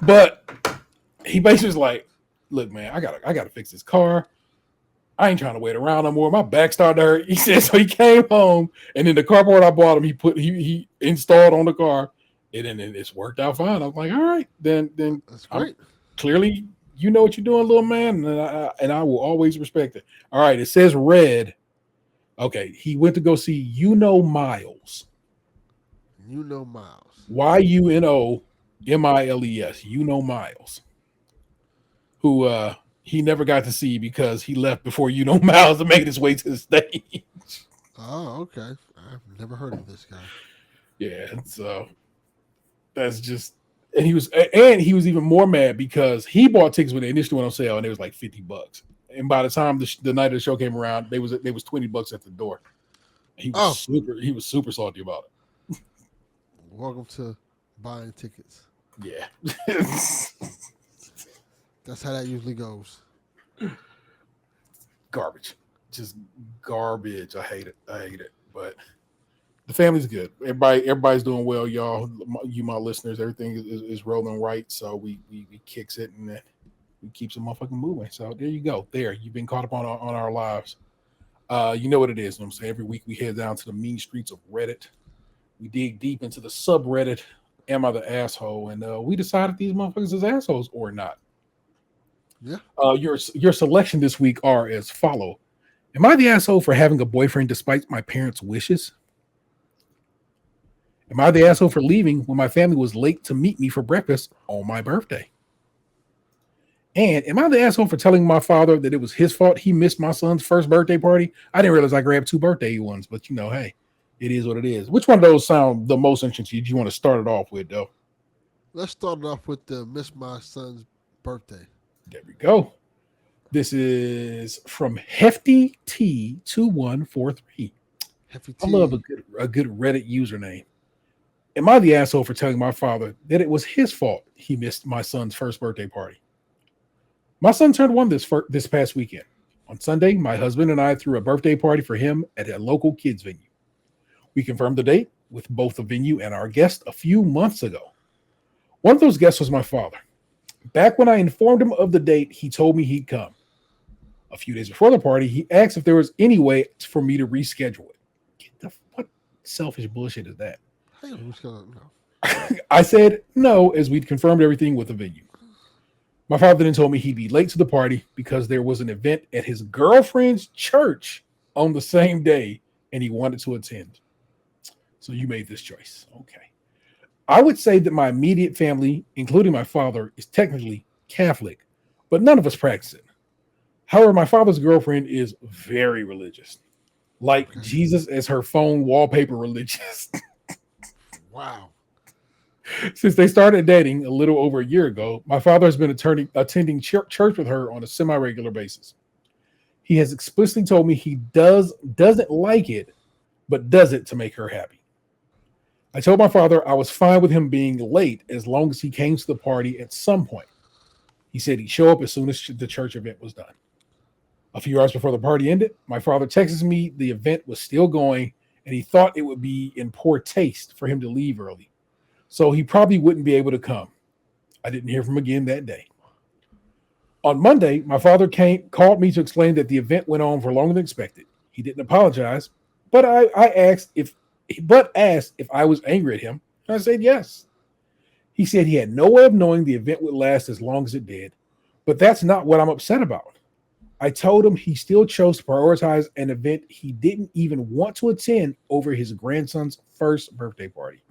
But he basically was like, look, man, I gotta fix this car. I ain't trying to wait around no more. My back started to hurt. He said, so he came home, and then the carport I bought him, he installed on the car, and then it's worked out fine. I was like, all right, then that's great. Clearly, you know what you're doing, little man, and I will always respect it. All right, it says red. Okay, he went to go see Miles. Miles. YUNOMILES. Miles. Who he never got to see because he left before Miles to make his way to the stage. Oh, okay. I've never heard of this guy. Yeah, so that's just, and he was even more mad because he bought tickets when they initially went on sale and it was like $50. And by the time the night of the show came around, they was $20 at the door. He was super salty about it. Welcome to buying tickets. Yeah. That's how that usually goes. Garbage. Just garbage. I hate it. But the family's good. Everybody's doing well, y'all. You, my listeners, everything is rolling right. So we kicks it and we keeps the motherfucking moving. So there you go. There, you've been caught up on our lives. You know what it is. You know what I'm saying? Every week we head down to the mean streets of Reddit. We dig deep into the subreddit. Am I the asshole? And we decided these motherfuckers is assholes or not. Yeah. Your selection this week are as follow. Am I the asshole for having a boyfriend despite my parents' wishes? Am I the asshole for leaving when my family was late to meet me for breakfast on my birthday? And am I the asshole for telling my father that it was his fault he missed my son's first birthday party? I didn't realize I grabbed 2 birthday ones, but hey, it is what it is. Which one of those sound the most interesting? Do you want to start it off with, though? Let's start it off with the miss my son's birthday. There we go. This is from Hefty T 2143. Hefty T. I love a good Reddit username. Am I the asshole for telling my father that it was his fault he missed my son's first birthday party? My son turned 1 this past weekend. On Sunday, my husband and I threw a birthday party for him at a local kids venue. We confirmed the date with both the venue and our guest a few months ago. One of those guests was my father. Back when I informed him of the date, he told me he'd come. A few days before the party, he asked if there was any way for me to reschedule it. What selfish bullshit is that? I said no, as we'd confirmed everything with the venue. My father then told me he'd be late to the party because there was an event at his girlfriend's church on the same day, and he wanted to attend. So you made this choice. Okay. I would say that my immediate family, including my father, is technically Catholic, but none of us practice it. However, my father's girlfriend is very religious, like Okay. Jesus as her phone wallpaper religious. Wow. Since they started dating a little over a year ago, my father has been attending church with her on a semi-regular basis. He has explicitly told me he doesn't like it, but does it to make her happy. I told my father I was fine with him being late as long as he came to the party at some point. He said he'd show up as soon as the church event was done. A few hours before the party ended, my father texted me the event was still going and he thought it would be in poor taste for him to leave early. So he probably wouldn't be able to come. I didn't hear from him again that day. On Monday, my father called me to explain that the event went on for longer than expected. He didn't apologize, but I asked if I was angry at him. And I said yes. He said he had no way of knowing the event would last as long as it did, but that's not what I'm upset about. I told him he still chose to prioritize an event he didn't even want to attend over his grandson's first birthday party.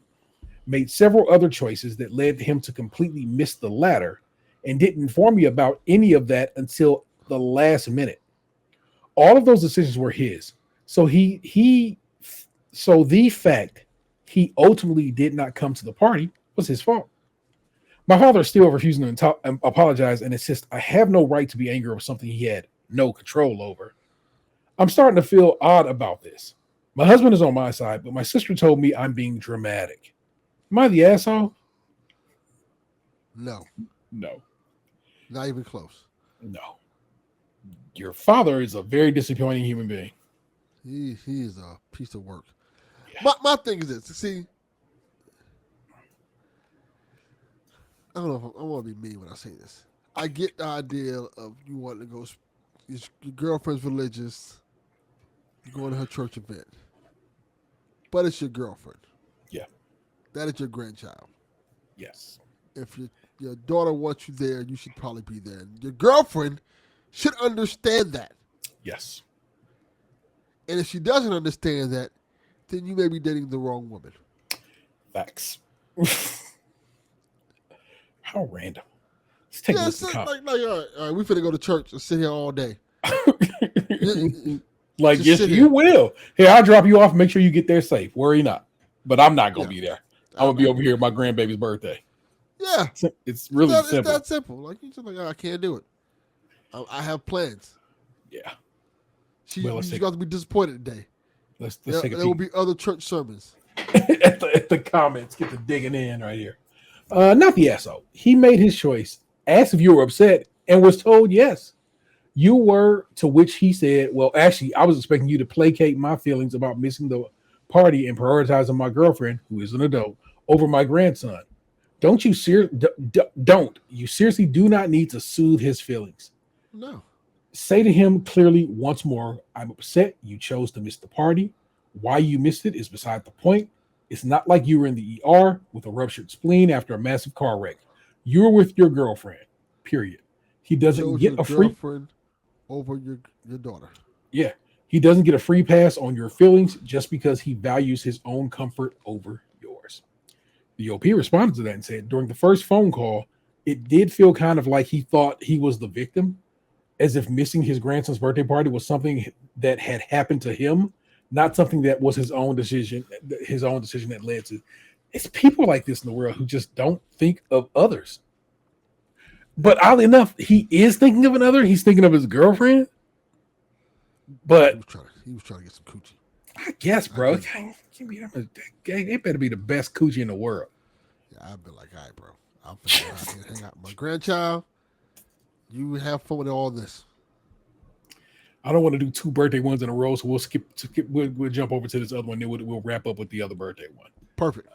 Made several other choices that led him to completely miss the latter and didn't inform me about any of that until the last minute. All of those decisions were his. So the fact he ultimately did not come to the party was his fault. My father is still refusing to apologize and insists I have no right to be angry over something he had no control over. I'm starting to feel odd about this. My husband is on my side, but my sister told me I'm being dramatic. Am I the asshole? No. No. Not even close. No. Your father is a very disappointing human being. He is a piece of work. Yeah. My thing is this. See, I don't know if I want to be mean when I say this. I get the idea of you wanting to go. Your girlfriend's religious. You're going to her church event, but it's your girlfriend. Yeah. That is your grandchild. Yes. If your daughter wants you there, you should probably be there. And your girlfriend should understand that. Yes. And if she doesn't understand that, then you may be dating the wrong woman. Facts. How random. Let's take a look at Like, all right, we finna go to church and sit here all day. Like, Just yes, you will. Here, I'll drop you off. Make sure you get there safe. Worry not. But I'm not going to be there. I'm going to be over here at my grandbaby's birthday. Yeah. It's really simple. It's that simple. Like, you're just like, I can't do it. I have plans. Yeah. She's got to be disappointed today. Let's take a peek. There will be other church sermons. at the comments. Get the digging in right here. Not the asshole. He made his choice, asked if you were upset, and was told yes. You were, to which he said, well, actually, I was expecting you to placate my feelings about missing the party and prioritizing my girlfriend, who is an adult, over my grandson. Don't you you seriously do not need to soothe his feelings. No. Say to him clearly once more, I'm upset you chose to miss the party. Why you missed it is beside the point. It's not like you were in the ER with a ruptured spleen after a massive car wreck. You were with your girlfriend, period. He doesn't get a free girlfriend over your daughter. Yeah. He doesn't get a free pass on your feelings just because he values his own comfort over yours. The OP responded to that and said, during the first phone call, it did feel kind of like he thought he was the victim, as if missing his grandson's birthday party was something that had happened to him, not something that was his own decision that led to. It's people like this in the world who just don't think of others. But oddly enough, he is thinking of another. He's thinking of his girlfriend. But he was trying to get some coochie. I guess, bro. It better be the best coochie in the world. Yeah, I'd be like, all right, bro. I'm finna hang out with my grandchild. You have fun with all this. I don't want to do two birthday ones in a row, so we'll jump over to this other one. Then we'll wrap up with the other birthday one. Perfect.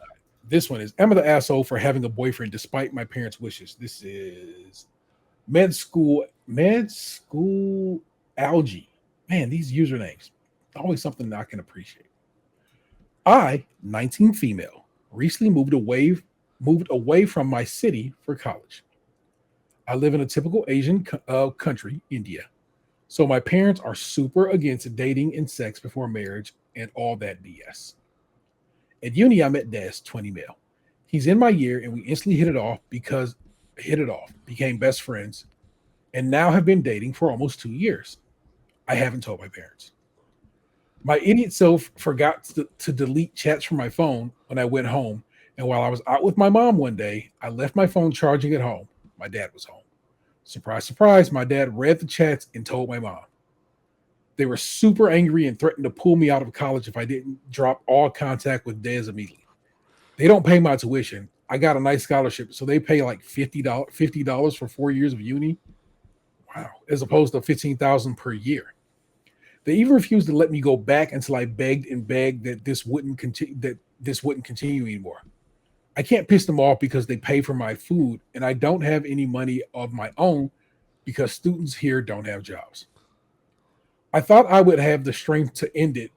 This one is, am I the asshole for having a boyfriend despite my parents' wishes? This is med school algae. Man, these usernames, always something that I can appreciate. I, 19 female, recently moved away from my city for college. I live in a typical Asian country, India. So my parents are super against dating and sex before marriage and all that BS. At uni, I met Des, 20 male. He's in my year and we instantly hit it off, became best friends. and now have been dating for almost 2 years. I haven't told my parents. My idiot self forgot to delete chats from my phone when I went home. And while I was out with my mom one day, I left my phone charging at home. My dad was home. Surprise, surprise, my dad read the chats and told my mom. They were super angry and threatened to pull me out of college if I didn't drop all contact with Dez immediately. They don't pay my tuition. I got a nice scholarship, so they pay like $50 for 4 years of uni. Wow, as opposed to $15,000 per year. They even refused to let me go back until I begged and begged that this wouldn't continue anymore. I can't piss them off because they pay for my food, and I don't have any money of my own because students here don't have jobs. I thought I would have the strength to end it,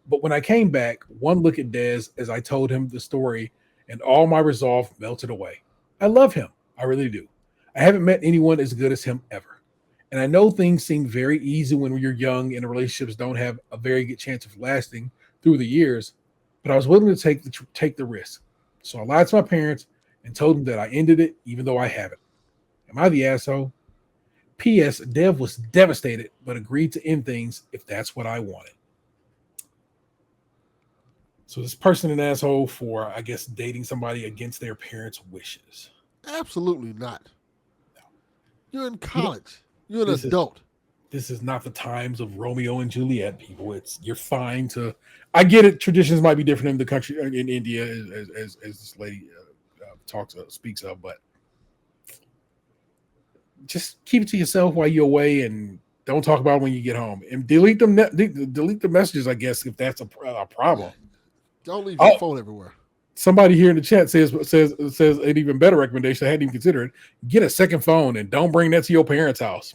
but when I came back, one look at Dez as I told him the story, and all my resolve melted away. I love him. I really do. I haven't met anyone as good as him ever. And I know things seem very easy when you're young and the relationships don't have a very good chance of lasting through the years, but I was willing to take the risk. So I lied to my parents and told them that I ended it, even though I haven't. Am I the asshole? P.S. Dev was devastated, but agreed to end things if that's what I wanted. So this person an asshole for, I guess, dating somebody against their parents' wishes. Absolutely not. No. You're in college. You're an adult. This is not the times of Romeo and Juliet, people. You're fine to. I get it. Traditions might be different in the country in India, as this lady speaks of, but just keep it to yourself while you're away, and don't talk about it when you get home. And delete them. Delete the messages, I guess, if that's a problem. Don't leave your phone everywhere. Somebody here in the chat says an even better recommendation. I hadn't even considered it. Get a second phone and don't bring that to your parents' house.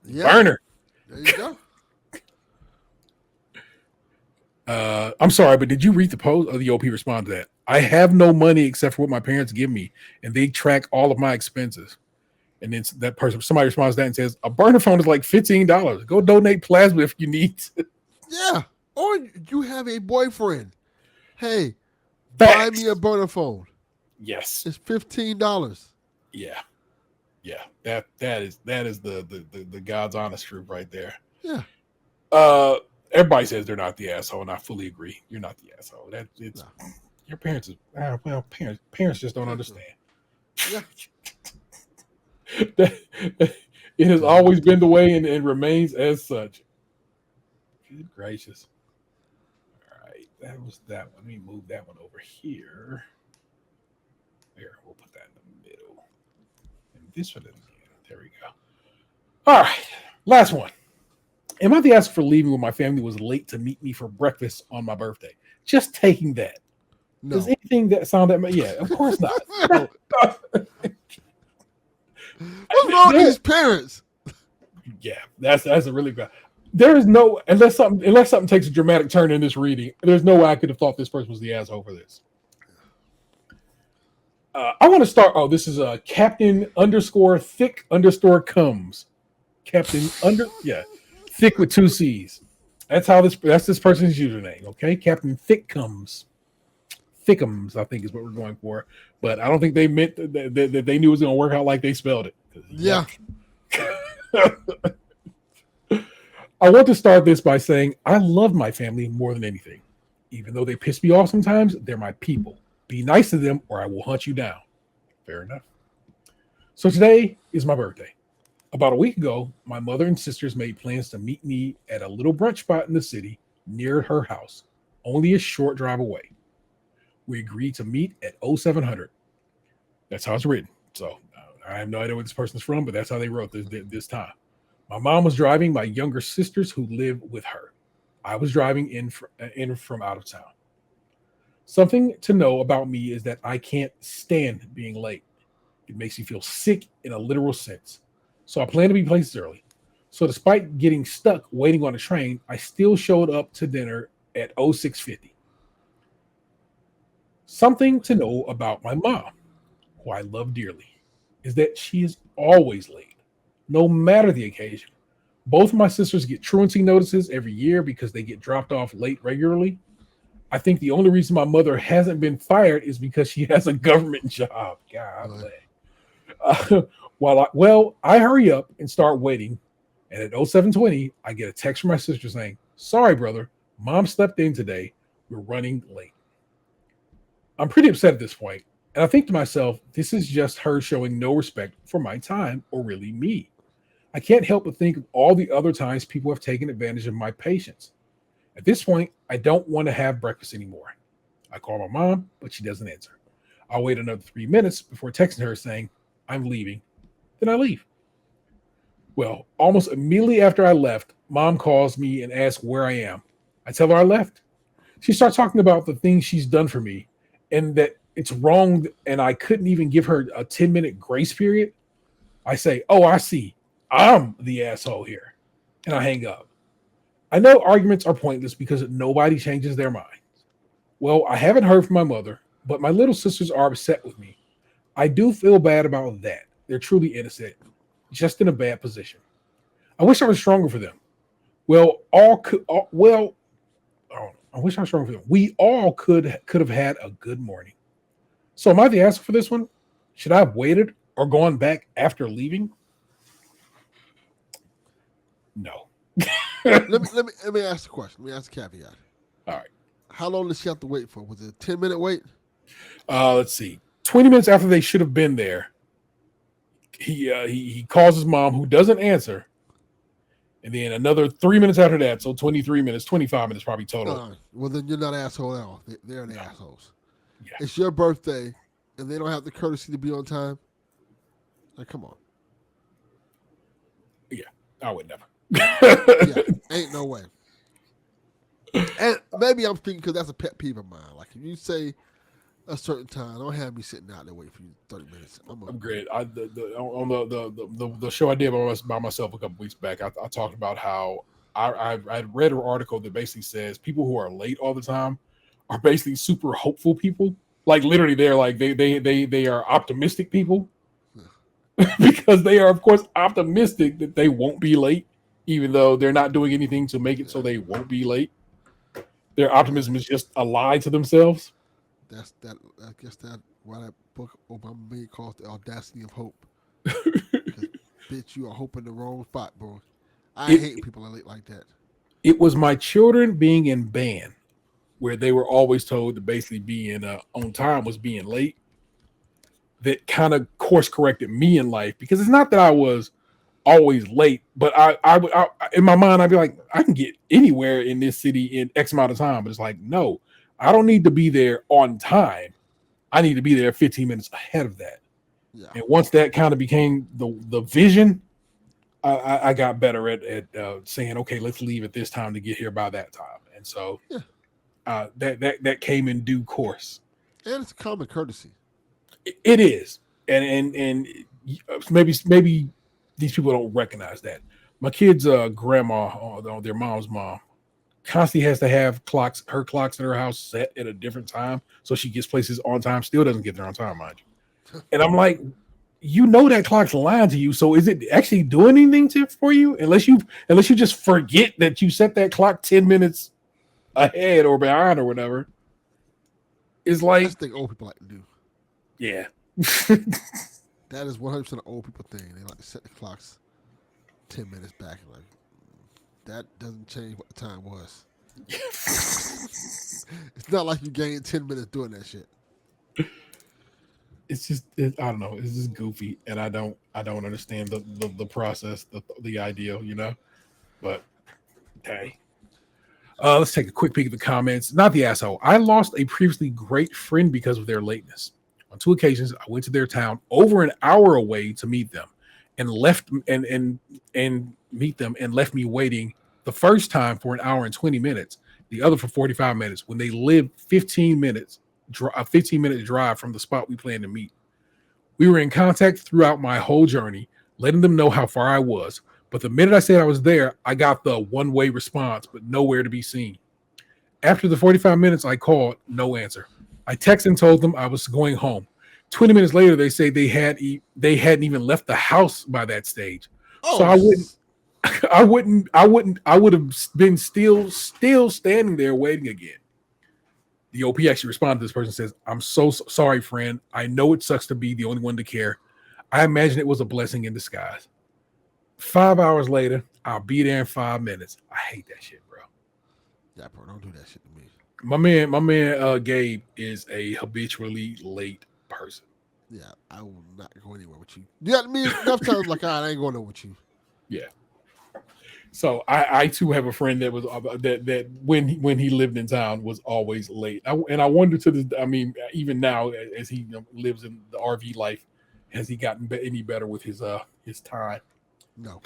Yeah. Burner. There you go. I'm sorry, but did you read the post? Or the OP respond to that? I have no money except for what my parents give me, and they track all of my expenses. And then somebody responds to that and says, a burner phone is like $15. Go donate plasma if you need to. Yeah. Or you have a boyfriend. Hey, Facts. buy me a burner phone. Yes. It's $15. Yeah. Yeah. That is the God's honest truth right there. Yeah. Everybody says they're not the asshole, and I fully agree. You're not the asshole. Your parents parents just don't understand. Yeah. It has always been the way and remains as such. Good gracious. All right, that was that one. Let me move that one over here. There, we'll put that in the middle. And this one again. There we go. All right, last one. Am I the asshole for leaving when my family was late to meet me for breakfast on my birthday? Just taking that. No. Does anything that sound that? Yeah, of course not. No. What's wrong with these parents? Yeah, that's a really bad. There is no unless something takes a dramatic turn in this reading. There's no way I could have thought this person was the asshole for this. I want to start. Oh, this is Captain _thick_ comes. Captain thick with 2 C's. That's this person's username. Okay, Captain Thick comes. Thickums, I think is what we're going for, but I don't think they meant that they knew it was going to work out like they spelled it. Yeah. I want to start this by saying I love my family more than anything. Even though they piss me off sometimes, they're my people. Be nice to them or I will hunt you down. Fair enough. So today is my birthday. About a week ago, my mother and sisters made plans to meet me at a little brunch spot in the city near her house, only a short drive away. We agreed to meet at 0700. That's how it's written. So I have no idea where this person's from, but that's how they wrote this time. My mom was driving my younger sisters who live with her. I was driving in from out of town. Something to know about me is that I can't stand being late. It makes me feel sick in a literal sense. So I plan to be places early. So despite getting stuck waiting on a train, I still showed up to dinner at 0650. Something to know about my mom, who I love dearly, is that she is always late, no matter the occasion. Both of my sisters get truancy notices every year because they get dropped off late regularly. I think the only reason my mother hasn't been fired is because she has a government job. God. I hurry up and start waiting. And at 07:20, I get a text from my sister saying, "Sorry, brother. Mom slept in today. We're running late." I'm pretty upset at this point, and I think to myself, this is just her showing no respect for my time or really me. I can't help but think of all the other times people have taken advantage of my patience. At this point, I don't want to have breakfast anymore. I call my mom, but she doesn't answer. I'll wait another 3 minutes before texting her saying, "I'm leaving." Then I leave. Well, almost immediately after I left, mom calls me and asks where I am. I tell her I left. She starts talking about the things she's done for me and that it's wrong and I couldn't even give her a 10-minute grace period. I say, "Oh, I see. I'm the asshole here." And I hang up. I know arguments are pointless because nobody changes their mind. Well, I haven't heard from my mother, but my little sisters are upset with me. I do feel bad about that. They're truly innocent, just in a bad position. I wish I was stronger for them. Well, all could well. Oh, I wish I was stronger for them. We all could have had a good morning. So, am I the asshole for this one? Should I have waited or gone back after leaving? No. Let me ask the question. Let me ask the caveat. All right. How long did she have to wait for? Was it a 10-minute wait? Let's see. 20 minutes after they should have been there, he calls his mom, who doesn't answer, and then another 3 minutes after that, so 23 minutes, 25 minutes probably total. Well, then you're not an asshole at all. They're the assholes. Yeah. It's your birthday, and they don't have the courtesy to be on time. Like, come on. Yeah, I would never. Yeah, ain't no way. And maybe I'm speaking because that's a pet peeve of mine. Like, if you say a certain time, don't have me sitting out there waiting for you 30 minutes. I'm great. On the show I did by myself a couple weeks back, I talked about how I read an article that basically says people who are late all the time are basically super hopeful people. Like literally, they're like they are optimistic people because they are, of course, optimistic that they won't be late, even though they're not doing anything to make it so they won't be late. Their optimism is just a lie to themselves. I guess that why that book Obama made calls The Audacity of Hope. Bitch, you are hoping the wrong spot, bro. I hate people like that. It was my children being in band, where they were always told to basically being on time was being late, that kind of course corrected me in life, because it's not that I was always late, but I in my mind I'd be like, I can get anywhere in this city in X amount of time, but it's like, no, I don't need to be there on time. I need to be there 15 minutes ahead of that. Yeah. And once that kind of became the vision, I got better at saying, okay, let's leave at this time to get here by that time. And so that came in due course. And it's a common courtesy. It is. And maybe these people don't recognize that. My kid's grandma, their mom's mom, constantly has to have her clocks in her house set at a different time, so she gets places on time. Still doesn't get there on time, mind you. And I'm like, you know that clock's lying to you. So is it actually doing anything for you? Unless you just forget that you set that clock 10 minutes ahead or behind or whatever. It's like, that's the thing old people like to do. Yeah. That is 100% an old people thing. They like to set the clocks 10 minutes back. Like, that doesn't change what the time was. It's not like you gained 10 minutes doing that shit. It's just, I don't know. It's just goofy, and I don't understand the process, the idea, you know. But hey, let's take a quick peek at the comments. Not the asshole. I lost a previously great friend because of their lateness. On 2 occasions, I went to their town over an hour away to meet them, and left and meet them and left me waiting the first time for an hour and 20 minutes, the other for 45 minutes when they lived 15 minute drive from the spot we planned to meet. We were in contact throughout my whole journey, letting them know how far I was. But the minute I said I was there, I got the one-way response, but nowhere to be seen. After the 45 minutes, I called, no answer. I texted and told them I was going home. 20 minutes later, they say they hadn't even left the house by that stage. Oh. So I would have been still standing there waiting again. The OP actually responded to this person and says, "I'm so sorry, friend. I know it sucks to be the only one to care. I imagine it was a blessing in disguise. 5 hours later, I'll be there in 5 minutes. I hate that shit, bro. Yeah, bro, don't do that shit to me. My man, Gabe is a habitually late person. Yeah, I will not go anywhere with you. You got me enough times like, I ain't going nowhere with you. Yeah. So I too have a friend that was that when he lived in town was always late. And I wonder to this. I mean, even now as he lives in the RV life, has he gotten any better with his time? No.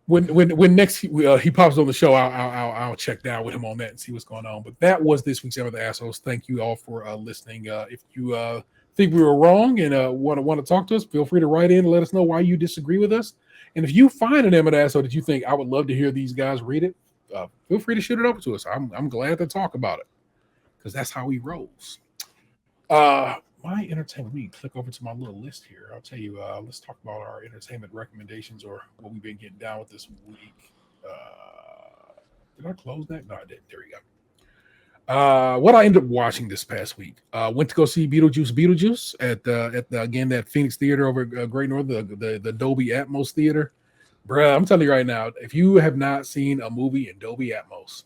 When next he pops on the show, I'll check down with him on that and see what's going on. But that was this week's Am of the Assholes. Thank you all for listening. If you think we were wrong and want to talk to us, feel free to write in and let us know why you disagree with us. And if you find an Am of the Asshole that you think I would love to hear these guys read it, feel free to shoot it over to us. I'm glad to talk about it because that's how he rolls. My entertainment. Let me click over to my little list here. I'll tell you. Let's talk about our entertainment recommendations or what we've been getting down with this week. Did I close that? No, I didn't. There we go. What I ended up watching this past week. Went to go see Beetlejuice at again that Phoenix Theater over Great North, the Dolby Atmos Theater. Bruh, I'm telling you right now, if you have not seen a movie in Dolby Atmos,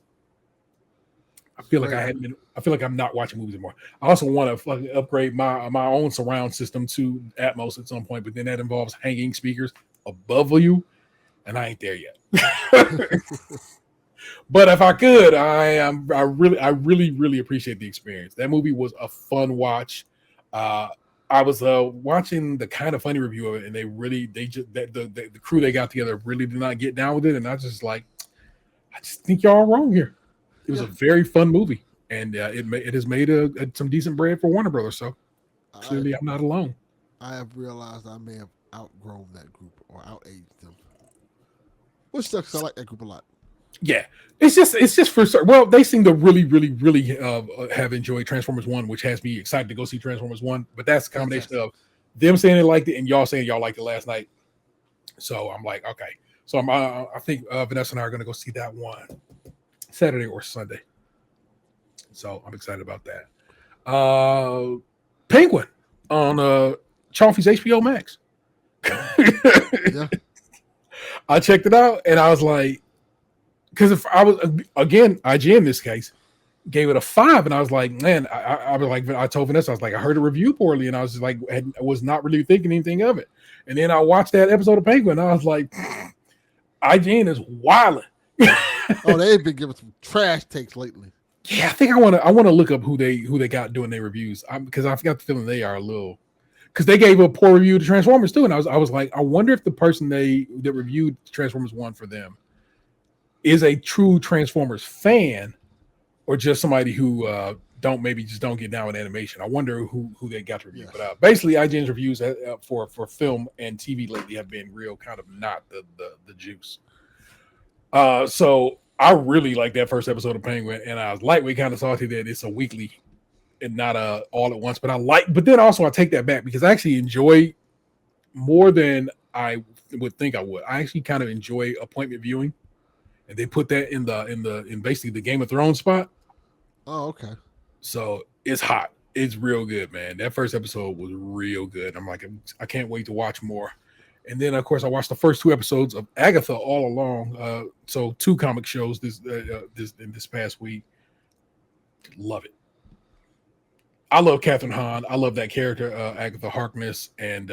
I feel like I'm not watching movies anymore. I also want to upgrade my own surround system to Atmos at some point, but then that involves hanging speakers above you, and I ain't there yet. But if I could, I really appreciate the experience. That movie was a fun watch. I was watching the Kind of Funny review of it, and the crew they got together really did not get down with it, and I just think y'all are wrong here. It was a very fun movie, and it has made some decent bread for Warner Brothers. So clearly, I'm not alone. I have realized I may have outgrown that group or outaged them, which sucks. I like that group a lot. Yeah, it's just for certain. Well, they seem to really have enjoyed Transformers 1, which has me excited to go see Transformers 1. But that's a combination of them saying they liked it and y'all saying y'all liked it last night. So I'm like, okay. So I think Vanessa and I are going to go see that one Saturday or Sunday. So I'm excited about that. Penguin on Chalfie's HBO Max. Yeah. I checked it out and I was like, because if I was again, IGN in this case gave it a 5, and I was like, man, I was like, I told Vanessa, I was like, I heard a review poorly, and I was just like, I was not really thinking anything of it. And then I watched that episode of Penguin, and I was like, IGN is wilding. Oh, they've been giving some trash takes lately. Yeah, I think I want to look up who they got doing their reviews, because I got the feeling they are a little, because they gave a poor review to Transformers too, and I was like, I wonder if the person that reviewed Transformers 1 for them is a true Transformers fan, or just somebody who don't get down with animation. I wonder who they got to review. Yes. But basically, IGN's reviews for film and TV lately have been real kind of not the juice. So I really like that first episode of Penguin, and I was lightweight kind of salty that it's a weekly and not all at once. But then also I take that back because I actually enjoy more than I would think I would. I actually kind of enjoy appointment viewing. And they put that in basically the Game of Thrones spot. Oh, okay. So it's hot. It's real good, man. That first episode was real good. I'm like, I can't wait to watch more. And then, of course, I watched the first 2 episodes of Agatha all along. So 2 comic shows this past week. Love it. I love Catherine Hahn. I love that character, Agatha Harkness, and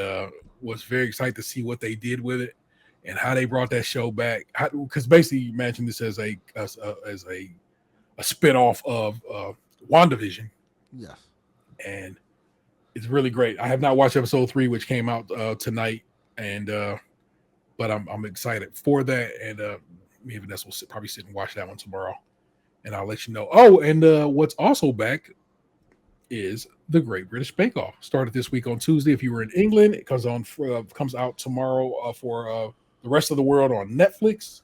was very excited to see what they did with it. And how they brought that show back, because basically imagine this as a spinoff of WandaVision. Yes, and it's really great. I have not watched episode 3, which came out tonight, and but I'm excited for that. And me and Vanessa will probably sit and watch that one tomorrow, and I'll let you know. Oh, and what's also back is the Great British Bake Off. Started this week on Tuesday. If you were in England, it comes out tomorrow for the rest of the world on Netflix.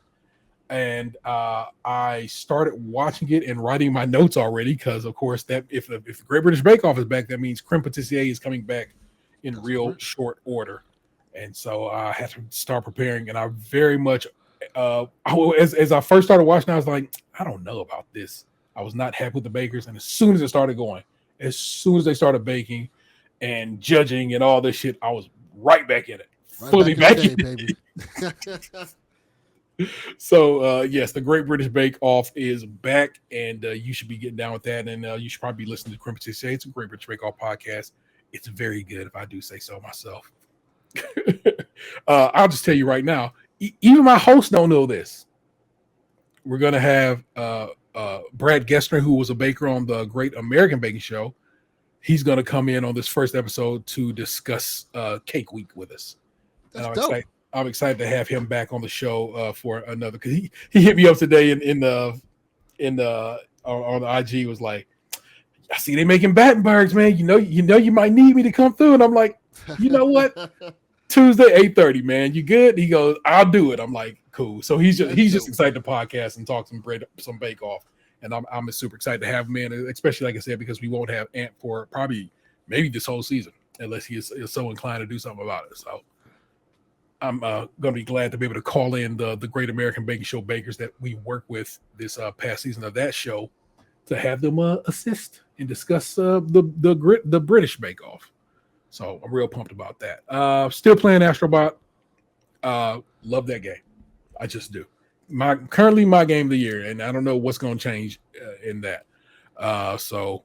And I started watching it and writing my notes already because, of course, that if the Great British Bake Off is back, that means Creme Patissier is coming back in real short order. And so I had to start preparing. And I very much, as I first started watching, I was like, I don't know about this. I was not happy with the bakers. And as soon as it started going, as soon as they started baking, and judging and all this shit, I was right back in it. Right Fully back back in in the it. day, baby. So yes, the Great British Bake Off is back, and you should be getting down with that. And you should probably be listening to Krunchy say it's a Great British Bake Off podcast. It's very good, if I do say so myself. I'll just tell you right now, even my hosts don't know this. We're gonna have Brad Gessner, who was a baker on the Great American Baking Show. He's gonna come in on this first episode to discuss Cake Week with us. That's And dope. I'm excited to have him back on the show for another, because he hit me up today in the on the IG, was like, I see they making Battenbergs, man. You know you might need me to come through. And I'm like, you know what? Tuesday, 8:30, man. You good? He goes, I'll do it. I'm like, cool. So he's just excited to podcast and talk some bake off. And I'm super excited to have him in, especially like I said, because we won't have Ant for probably maybe this whole season, unless he is so inclined to do something about it. So I'm going to be glad to be able to call in the Great American Baking Show bakers that we work with this past season of that show, to have them assist and discuss the British Bake Off. So I'm real pumped about that. Still playing Astrobot. Love that game. I just do. Currently my game of the year, and I don't know what's going to change in that. So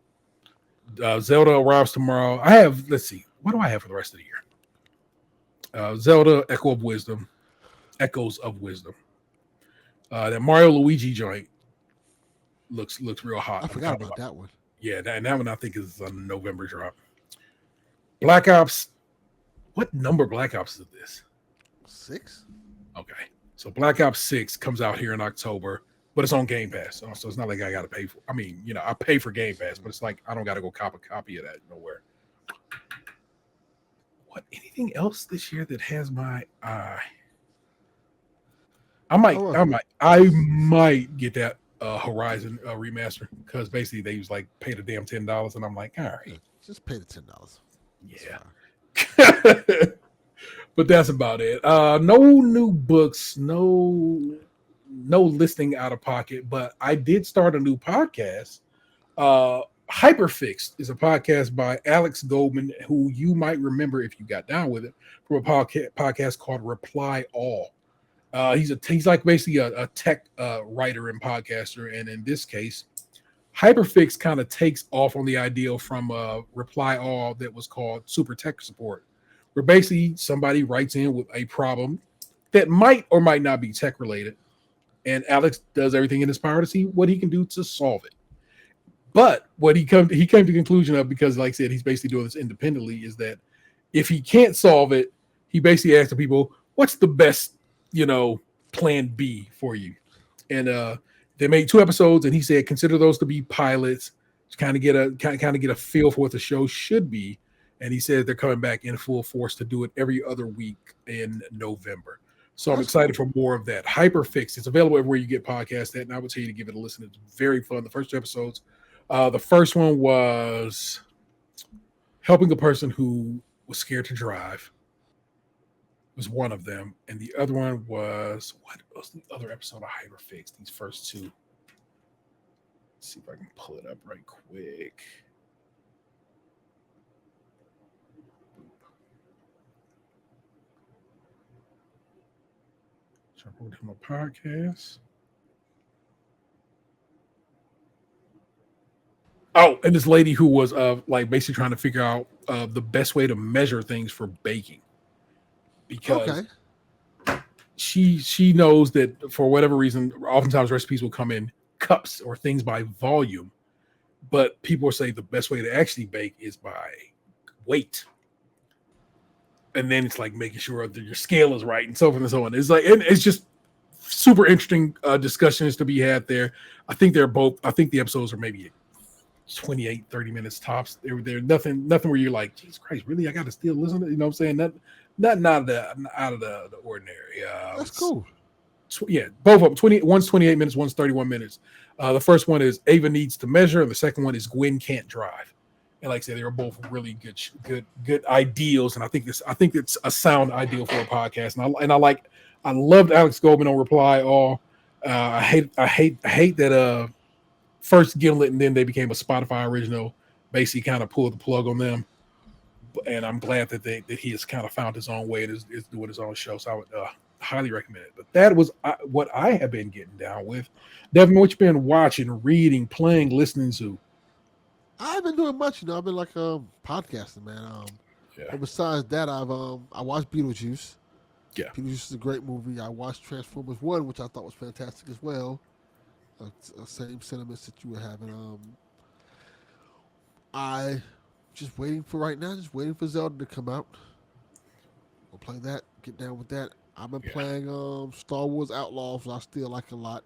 Zelda arrives tomorrow. Let's see, what do I have for the rest of the year? Zelda Echoes of Wisdom. That Mario Luigi joint looks real hot. I forgot about that one. Yeah, that one I think is a November drop. Black Ops. What number Black Ops is this? 6. Okay, so Black Ops 6 comes out here in October, but it's on Game Pass, so it's not like I got to pay for. I mean, I pay for Game Pass, but it's like I don't got to go cop a copy of that nowhere. What? Anything else this year that has my eye? I might get that Horizon remaster, because basically they was like pay the damn $10, and I'm like, all right, just pay the $10. Yeah. But that's about it. No new books, no listing out of pocket, but I did start a new podcast. Hyperfixed is a podcast by Alex Goldman, who you might remember if you got down with it, from a podcast called Reply All. He's like basically a tech writer and podcaster, and in this case, Hyperfix kind of takes off on the idea from Reply All that was called Super Tech Support, where basically somebody writes in with a problem that might or might not be tech related, and Alex does everything in his power to see what he can do to solve it. But what he came to the conclusion of, because like I said, he's basically doing this independently, is that if he can't solve it, he basically asks the people, what's the best, plan B for you? And they made 2 episodes, and he said consider those to be pilots to kind of get a feel for what the show should be. And he said they're coming back in full force to do it every other week in November. So I'm excited for more of that. Hyperfix. It's available everywhere you get podcasts at, and I would tell you to give it a listen. It's very fun. The first 2 episodes. The first one was helping a person who was scared to drive. Was one of them, and the other one was, what was the other episode of Hyperfix? These first 2. Let's see if I can pull it up right quick. So I wrote him a podcast. Oh, and this lady who was like basically trying to figure out the best way to measure things for baking. Because she knows that for whatever reason, oftentimes recipes will come in cups or things by volume, but people say the best way to actually bake is by weight. And then it's like making sure that your scale is right and so forth and so on. It's like, and it's just super interesting discussions to be had there. I think the episodes are maybe 28, 30 minutes tops. They're nothing where you're like, Jesus Christ, really? I got to still listen to it? You know what I'm saying? Not out of the ordinary. That's cool. Yeah, both of them. One's 28 minutes, one's 31 minutes. The first one is Ava Needs to Measure, and the second one is Gwen Can't Drive. And like I said, they were both really good ideals. And I think it's a sound ideal for a podcast. And I loved Alex Goldman on Reply All. I hate that first Gimlet and then they became a Spotify original, basically kind of pulled the plug on them. and I'm glad that he has kind of found his own way and is doing his own show. So I would highly recommend it. But that was what I have been getting down with. Devin, what you been watching, reading, playing, listening to? I've been doing much, I've been like podcasting, man. Yeah. But besides that, I watched Beetlejuice. Yeah. Beetlejuice is a great movie. I watched Transformers 1, which I thought was fantastic as well. Same sentiments that you were having. I just waiting for Zelda to come out. We'll play that, get down with that. I've been playing Star Wars Outlaws, which I still like a lot.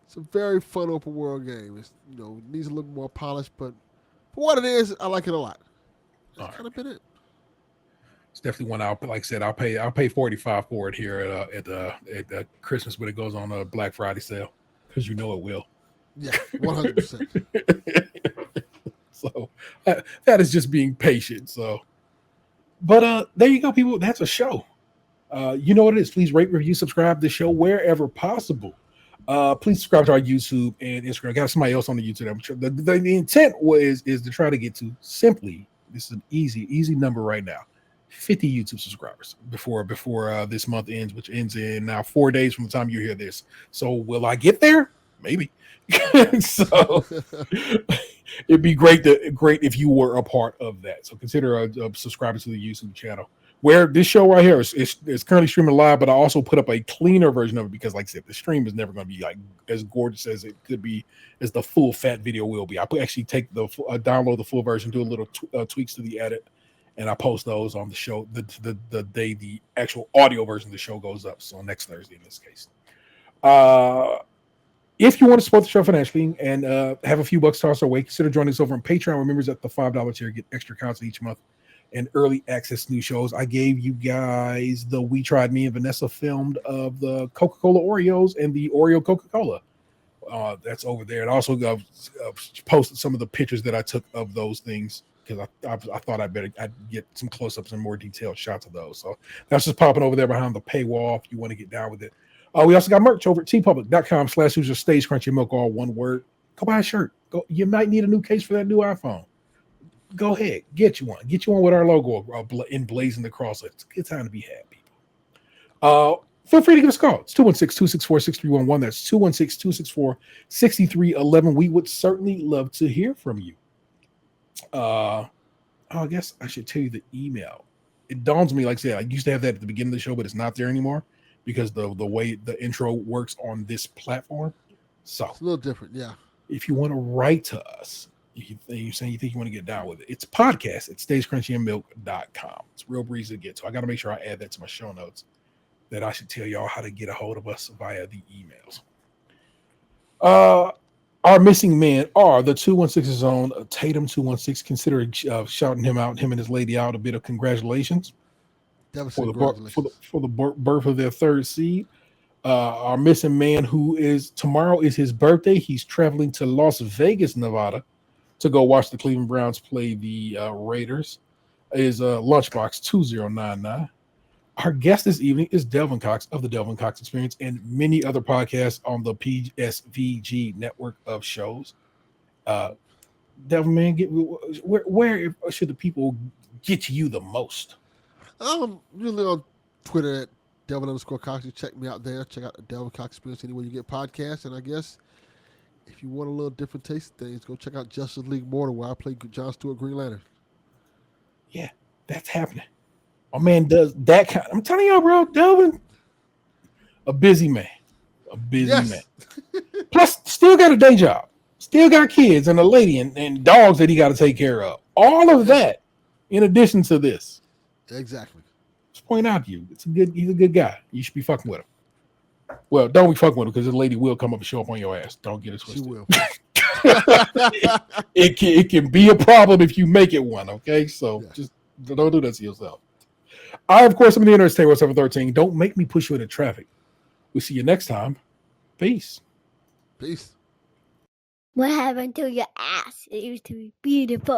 It's a very fun open world game. It's it needs a little more polish, but for what it is, I like it a lot. That's kind of been it. It's definitely one like I said, I'll pay $45 for it here at Christmas when it goes on a Black Friday sale, because it will. Yeah, 100%. So that is just being patient. So, but there you go, people. That's a show. You know what it is. Please rate, review, subscribe to the show wherever possible. Please subscribe to our YouTube and Instagram. Got somebody else on the YouTube. I'm sure the intent is to try to get to simply. This is an easy number right now. 50 YouTube subscribers before this month ends, which ends in now 4 days from the time you hear this. So will I get there? Maybe. So it'd be great if you were a part of that. So consider subscribing to the YouTube channel, where this show right here is currently streaming live, but I also put up a cleaner version of it because, like I said, the stream is never going to be like as gorgeous as it could be, as the full fat video will be. I actually take download the full version, do a little tweaks to the edit, and I post those on the show the day the actual audio version of the show goes up. So next Thursday in this case. If you want to support the show financially and have a few bucks tossed our way, consider joining us over on Patreon. Remember, at the $5 tier, get extra content each month and early access to new shows. I gave you guys the We Tried Me and Vanessa filmed of the Coca-Cola Oreos and the Oreo Coca-Cola. That's over there. And also posted some of the pictures that I took of those things, because I thought I'd get some close-ups and more detailed shots of those. So that's just popping over there behind the paywall if you want to get down with it. We also got merch over at tpublic.com/user stage crunchy milk, all one word. Go buy a shirt. You might need a new case for that new iPhone. Go ahead, get you one. Get you one with our logo emblazoned across it. It's a good time to be happy. Feel free to give us a call. It's 216-264-6311. That's 216-264-6311. We would certainly love to hear from you. I guess I should tell you the email. It dawns on me, like I said, I used to have that at the beginning of the show, but it's not there anymore because the way the intro works on this platform. So it's a little different, yeah. If you want to write to us, you're saying you think you want to get down with it, it's podcast at stagecrunchyandmilk.com. It's real breezy to get to. I got to make sure I add that to my show notes, that I should tell y'all how to get a hold of us via the emails. Our missing men are the 216's own Tatum 216. Consider shouting him and his lady out a bit of congratulations for the birth of their third seed. Our missing man, tomorrow is his birthday. He's traveling to Las Vegas, Nevada, to go watch the Cleveland Browns play the Raiders, is Lunchbox 2099. Our guest this evening is Delvin Cox of the Delvin Cox Experience and many other podcasts on the PSVG network of shows. Delvin, man, where should the people get you the most? Usually on Twitter at Delvin_Cox. You check me out there. Check out the Delvin Cox Experience anywhere you get podcasts. And I guess if you want a little different taste of things, go check out Justice League Mortal, where I play John Stewart Green Lantern. Yeah, that's happening. My man does that kind. I'm telling y'all, bro, Delvin, a busy man. Man. Plus, still got a day job. Still got kids and a lady and dogs that he got to take care of. All of that in addition to this. Exactly. Just point out to you, he's a good guy. You should be fucking with him. Well, don't be fucking with him, because this lady will come up and show up on your ass. Don't get it twisted. She will. it can be a problem if you make it one, okay? So just don't do that to yourself. I, of course, am the Internet Table 713. Don't make me push you into traffic. We'll see you next time. Peace. Peace. What happened to your ass? It used to be beautiful.